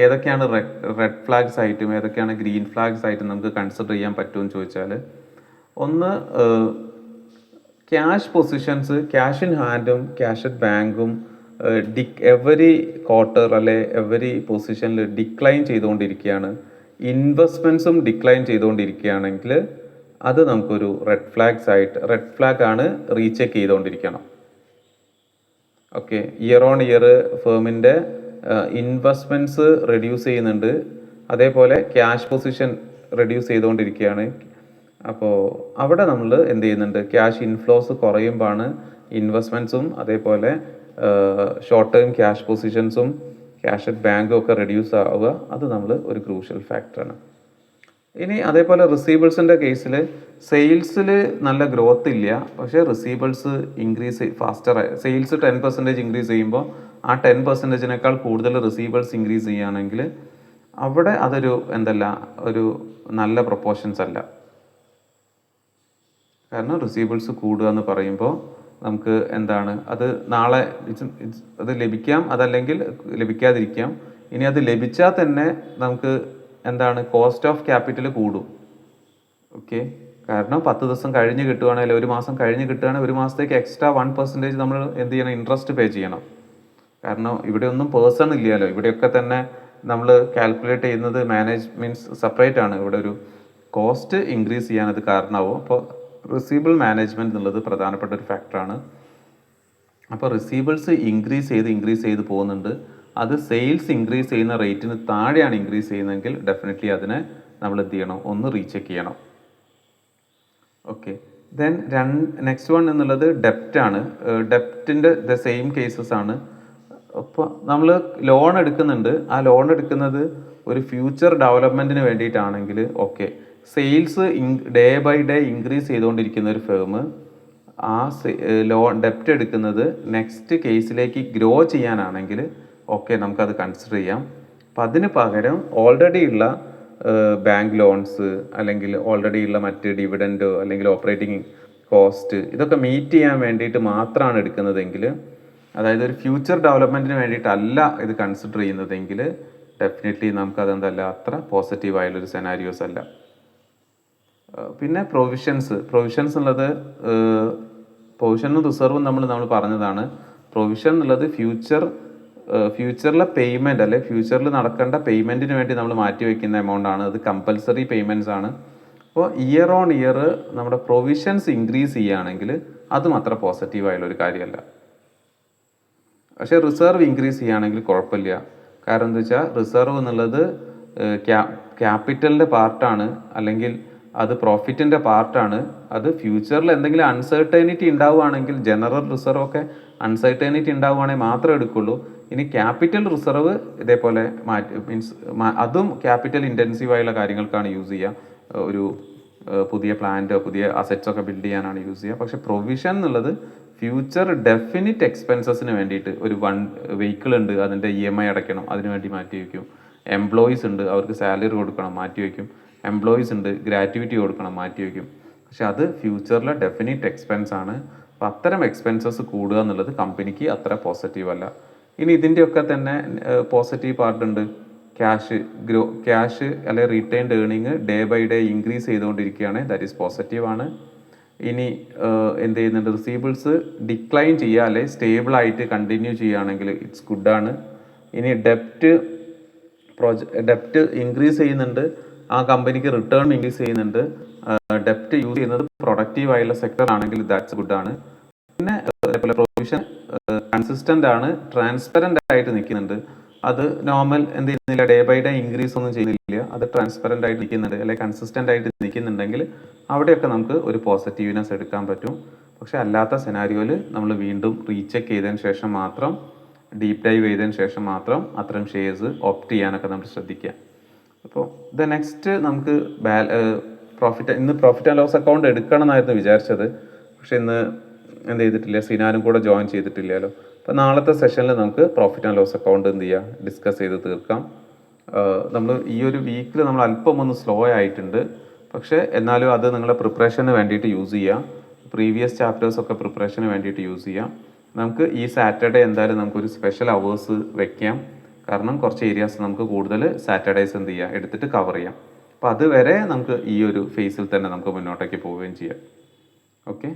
ഏതൊക്കെയാണ് റെഡ് ഫ്ലാഗ്സ് ആയിട്ടും ഏതൊക്കെയാണ് ഗ്രീൻ ഫ്ലാഗ്സ് ആയിട്ടും നമുക്ക് കൺസിഡർ ചെയ്യാൻ പറ്റുമെന്ന് ചോദിച്ചാൽ, ഒന്ന് ക്യാഷ് പൊസിഷൻസ്, ക്യാഷ് ഇൻ ഹാൻഡും ക്യാഷ് അറ്റ് ബാങ്കും എവറി ക്വാർട്ടർ അല്ലെ എവറി പൊസിഷനിൽ ഡിക്ലൈൻ ചെയ്തുകൊണ്ടിരിക്കുകയാണ്, ഇൻവെസ്റ്റ്മെൻറ്റ്സും ഡിക്ലൈൻ ചെയ്തുകൊണ്ടിരിക്കുകയാണെങ്കിൽ അത് നമുക്കൊരു റെഡ് ഫ്ലാഗ് ആണ്, റീചെക്ക് ചെയ്തുകൊണ്ടിരിക്കണം. ഓക്കെ, ഇയർ ഓൺ ഇയർ ഫേമിൻ്റെ ഇൻവെസ്റ്റ്മെൻറ്റ്സ് റെഡ്യൂസ് ചെയ്യുന്നുണ്ട്, അതേപോലെ ക്യാഷ് പൊസിഷൻ റെഡ്യൂസ് ചെയ്തുകൊണ്ടിരിക്കുകയാണ്. അപ്പോൾ അവിടെ നമ്മൾ എന്ത് ചെയ്യുന്നുണ്ട്, ക്യാഷ് ഇൻഫ്ലോസ് കുറയുമ്പോഴാണ് ഇൻവെസ്റ്റ്മെൻറ്റ്സും അതേപോലെ ഷോർട്ട് ടേം ക്യാഷ് പൊസിഷൻസും ക്യാഷ് അറ്റ് ബാങ്കും ഒക്കെ റെഡ്യൂസ് ആവുക, അത് നമ്മൾ ഒരു ക്രൂഷ്യൽ ഫാക്ടറാണ്. ഇനി അതേപോലെ റിസീവബിൾസിൻ്റെ കേസിൽ സെയിൽസിൽ നല്ല ഗ്രോത്ത് ഇല്ല, പക്ഷേ receivables increase faster. Sales 10% increase ചെയ്യുമ്പോൾ ആ 10%-നേക്കാൾ കൂടുതൽ റിസീവബിൾസ് ഇൻക്രീസ് ചെയ്യുകയാണെങ്കിൽ അവിടെ അതൊരു ഒരു നല്ല പ്രൊപ്പോർഷൻസ് അല്ല. കാരണം റിസീവബിൾസ് കൂടുക എന്ന് പറയുമ്പോൾ നമുക്ക് അത് നാളെ അത് ലഭിക്കാം, അതല്ലെങ്കിൽ ലഭിക്കാതിരിക്കാം. ഇനി അത് ലഭിച്ചാൽ തന്നെ നമുക്ക് കോസ്റ്റ് ഓഫ് ക്യാപിറ്റൽ കൂടും. ഓക്കെ, കാരണം 10 ദിവസം കഴിഞ്ഞ് കിട്ടുകയാണെങ്കിൽ, ഒരു മാസം കഴിഞ്ഞ് കിട്ടുകയാണെങ്കിൽ ഒരു മാസത്തേക്ക് എക്സ്ട്രാ 1% നമ്മൾ ഇൻട്രസ്റ്റ് പേ ചെയ്യണം. കാരണം ഇവിടെ ഒന്നും പേഴ്സൺ ഇല്ലല്ലോ, ഇവിടെയൊക്കെ തന്നെ നമ്മൾ കാൽക്കുലേറ്റ് ചെയ്യുന്നത് മീൻസ് സെപ്പറേറ്റ് ആണ്. ഇവിടെ ഒരു കോസ്റ്റ് ഇൻക്രീസ് ചെയ്യാൻ അത് കാരണമാവും. അപ്പോൾ റിസീവബിൾ മാനേജ്മെൻറ്റ് എന്നുള്ളത് പ്രധാനപ്പെട്ട ഒരു ഫാക്ടറാണ്. അപ്പോൾ റിസീവബിൾസ് ഇൻക്രീസ് ചെയ്ത് പോകുന്നുണ്ട്. അത് സെയിൽസ് ഇൻക്രീസ് ചെയ്യുന്ന റേറ്റിന് താഴെയാണ് ഇൻക്രീസ് ചെയ്യുന്നതെങ്കിൽ ഡെഫിനറ്റ്ലി അതിനെ നമ്മൾ എന്ത് ചെയ്യണം, ഒന്ന് റീചെക്ക് ചെയ്യണം. ഓക്കെ, ദെൻ നെക്സ്റ്റ് വൺ എന്നുള്ളത് ഡെപ്റ്റാണ്. ഡെപ്റ്റിൻ്റെ സെയിം കേസസ് ആണ്. അപ്പോൾ നമ്മൾ ലോൺ എടുക്കുന്നുണ്ട്, ആ ലോൺ എടുക്കുന്നത് ഒരു ഫ്യൂച്ചർ ഡെവലപ്മെൻറ്റിന് വേണ്ടിയിട്ടാണെങ്കിൽ okay. Sales day by day increase ചെയ്തുകൊണ്ടിരിക്കുന്ന ഒരു ഫേം ആ ഡെപ്റ്റ് എടുക്കുന്നത് നെക്സ്റ്റ് കേസിലേക്ക് ഗ്രോ ചെയ്യാനാണെങ്കിൽ ഓക്കെ, നമുക്കത് കൺസിഡർ ചെയ്യാം. അപ്പം അതിന് പകരം ഓൾറെഡി ഉള്ള ബാങ്ക് ലോൺസ് അല്ലെങ്കിൽ ഓൾറെഡി ഉള്ള മറ്റ് ഡിവിഡൻഡോ അല്ലെങ്കിൽ ഓപ്പറേറ്റിംഗ് കോസ്റ്റ് ഇതൊക്കെ മീറ്റ് ചെയ്യാൻ വേണ്ടിയിട്ട് മാത്രമാണ് എടുക്കുന്നതെങ്കിൽ, അതായത് ഒരു ഫ്യൂച്ചർ ഡെവലപ്മെൻറ്റിന് വേണ്ടിയിട്ടല്ല ഇത് കൺസിഡർ ചെയ്യുന്നതെങ്കിൽ ഡെഫിനറ്റ്ലി നമുക്കതെന്തല്ല, അത്ര പോസിറ്റീവായുള്ളൊരു സെനാരിയോസ് അല്ല. പിന്നെ പ്രൊവിഷൻസ് ഉള്ളത്, പ്രൊവിഷനും റിസർവും നമ്മൾ പറഞ്ഞതാണ്. പ്രൊവിഷൻ എന്നുള്ളത് ഫ്യൂച്ചറിലെ പേയ്മെൻറ്റ് അല്ലെ ഫ്യൂച്ചറിൽ നടക്കേണ്ട പേയ്മെൻറ്റിന് വേണ്ടി നമ്മൾ മാറ്റി വയ്ക്കുന്ന എമൗണ്ട് ആണ്. അത് കമ്പൽസറി പേയ്മെൻറ്റ്സ് ആണ്. അപ്പോൾ ഇയർ ഓൺ ഇയർ നമ്മുടെ പ്രൊവിഷൻസ് ഇൻക്രീസ് ചെയ്യുകയാണെങ്കിൽ അതും അത്ര പോസിറ്റീവായുള്ളൊരു കാര്യമല്ല. പക്ഷേ റിസർവ് ഇൻക്രീസ് ചെയ്യുകയാണെങ്കിൽ കുഴപ്പമില്ല. കാരണം എന്താ വെച്ചാൽ റിസർവ് എന്നുള്ളത് ക്യാപിറ്റലിൻ്റെ പാർട്ടാണ്, അല്ലെങ്കിൽ അത് പ്രോഫിറ്റിൻ്റെ പാർട്ടാണ്. അത് ഫ്യൂച്ചറിൽ എന്തെങ്കിലും അൺസർട്ടനിറ്റി ഉണ്ടാവുകയാണെങ്കിൽ, ജനറൽ റിസർവ് ഒക്കെ അൺസർട്ടനിറ്റി ഉണ്ടാവുകയാണെങ്കിൽ മാത്രമേ എടുക്കുള്ളൂ. ഇനി ക്യാപിറ്റൽ റിസർവ് ഇതേപോലെ അതും ക്യാപിറ്റൽ ഇൻറ്റൻസീവായുള്ള കാര്യങ്ങൾക്കാണ് യൂസ് ചെയ്യുക. ഒരു പുതിയ പ്ലാന്റോ പുതിയ അസറ്റ്സ് ഒക്കെ ബിൽഡ് ചെയ്യാനാണ് യൂസ് ചെയ്യുക. പക്ഷേ പ്രൊവിഷൻ എന്നുള്ളത് ഫ്യൂച്ചർ ഡെഫിനിറ്റ് എക്സ്പെൻസസിന് വേണ്ടിയിട്ട്, ഒരു വെഹിക്കിൾ ഉണ്ട്, അതിൻ്റെ EMI അടയ്ക്കണം, അതിന് വേണ്ടി മാറ്റി വയ്ക്കും. എംപ്ലോയീസ് ഉണ്ട്, അവർക്ക് സാലറി കൊടുക്കണം, മാറ്റി വയ്ക്കും. എംപ്ലോയീസ് ഉണ്ട്, ഗ്രാറ്റുവിറ്റി കൊടുക്കണം, മാറ്റി വയ്ക്കും. പക്ഷെ അത് ഫ്യൂച്ചറിലെ ഡെഫിനിറ്റ് എക്സ്പെൻസ് ആണ്. അപ്പോൾ അത്തരം എക്സ്പെൻസസ് കൂടുക എന്നുള്ളത് കമ്പനിക്ക് അത്ര പോസിറ്റീവ് അല്ല. ഇനി ഇതിൻ്റെയൊക്കെ തന്നെ പോസിറ്റീവ് പാർട്ടുണ്ട്. ക്യാഷ് അല്ലെങ്കിൽ retained earning day by day increase ചെയ്തുകൊണ്ടിരിക്കുകയാണ്, ദാറ്റ് ഈസ് പോസിറ്റീവ് ആണ്. ഇനി എന്ത് ചെയ്യുന്നുണ്ട്, റിസീവബിൾസ് ഡിക്ലൈൻ ചെയ്യുക അല്ലെ സ്റ്റേബിളായിട്ട് കണ്ടിന്യൂ ചെയ്യുകയാണെങ്കിൽ ഇറ്റ്സ് ഗുഡാണ്. ഇനി ഡെപ്റ്റ് ഇൻക്രീസ് ചെയ്യുന്നുണ്ട്, ആ കമ്പനിക്ക് റിട്ടേൺ ഇൻക്രീസ് ചെയ്യുന്നുണ്ട്, ഡെപ്റ്റ് യൂസ് ചെയ്യുന്നത് പ്രൊഡക്റ്റീവ് ആയുള്ള സെക്ടർ ആണെങ്കിൽ ദാറ്റ്സ് ഗുഡാണ്. പിന്നെ അതേപോലെ പ്രൊവിഷൻ കൺസിസ്റ്റൻ്റ് ആണ്, ട്രാൻസ്പെറൻ്റ് ആയിട്ട് നിൽക്കുന്നുണ്ട്. അത് നോർമൽ എന്ത് ചെയ്യുന്നില്ല, ഡേ ബൈ ഡേ ഇൻക്രീസ് ഒന്നും ചെയ്യുന്നില്ല, അത് ട്രാൻസ്പെറൻ്റ് ആയിട്ട് നിൽക്കുന്നുണ്ട് അല്ലെങ്കിൽ കൺസിസ്റ്റൻ്റ് ആയിട്ട് നിൽക്കുന്നുണ്ടെങ്കിൽ അവിടെയൊക്കെ നമുക്ക് ഒരു പോസിറ്റീവ്നെസ് എടുക്കാൻ പറ്റും. പക്ഷെ അല്ലാത്ത സെനാരിയോയിൽ നമ്മൾ വീണ്ടും റീചെക്ക് ചെയ്തതിന് ശേഷം മാത്രം, ഡീപ്പ് ഡൈവ് ചെയ്തതിന് ശേഷം മാത്രം അത്തരം ഷെയർസ് ഓപ്റ്റ് ചെയ്യാനൊക്കെ നമ്മൾ ശ്രദ്ധിക്കുക. അപ്പോൾ നെക്സ്റ്റ് നമുക്ക് ഇന്ന് പ്രോഫിറ്റ് ആൻഡ് ലോസ് അക്കൗണ്ട് എടുക്കണം എന്നായിരുന്നു വിചാരിച്ചത്. പക്ഷെ ഇന്ന് എന്ത് ചെയ്തിട്ടില്ല, സിനാനും കൂടെ ജോയിൻ ചെയ്തിട്ടില്ലല്ലോ. അപ്പോൾ നാളത്തെ സെഷനിൽ നമുക്ക് പ്രോഫിറ്റ് ആൻഡ് ലോസ് അക്കൗണ്ട് എന്ത് ചെയ്യാം, ഡിസ്കസ് ചെയ്ത് തീർക്കാം. നമ്മൾ ഈ ഒരു വീക്കിൽ നമ്മൾ അല്പം ഒന്ന് സ്ലോ ആയിട്ടുണ്ട്. പക്ഷേ എന്നാലും അത് നിങ്ങളുടെ പ്രിപ്പറേഷന് വേണ്ടിയിട്ട് യൂസ് ചെയ്യാം. പ്രീവിയസ് ചാപ്റ്റേഴ്സൊക്കെ പ്രിപ്പറേഷന് വേണ്ടിയിട്ട് യൂസ് ചെയ്യാം. നമുക്ക് ഈ സാറ്റർഡേ എന്തായാലും നമുക്കൊരു സ്പെഷ്യൽ അവേഴ്സ് വെക്കാം. കാരണം കുറച്ച് ഏരിയാസ് നമുക്ക് കൂടുതൽ സാറ്റർഡേസ് എന്ത് ചെയ്യാം, എടുത്തിട്ട് കവർ ചെയ്യാം. അപ്പോൾ അതുവരെ നമുക്ക് ഈ ഒരു ഫേസിൽ തന്നെ നമുക്ക് മുന്നോട്ടേക്ക് പോവുകയും ചെയ്യാം. ഓക്കെ.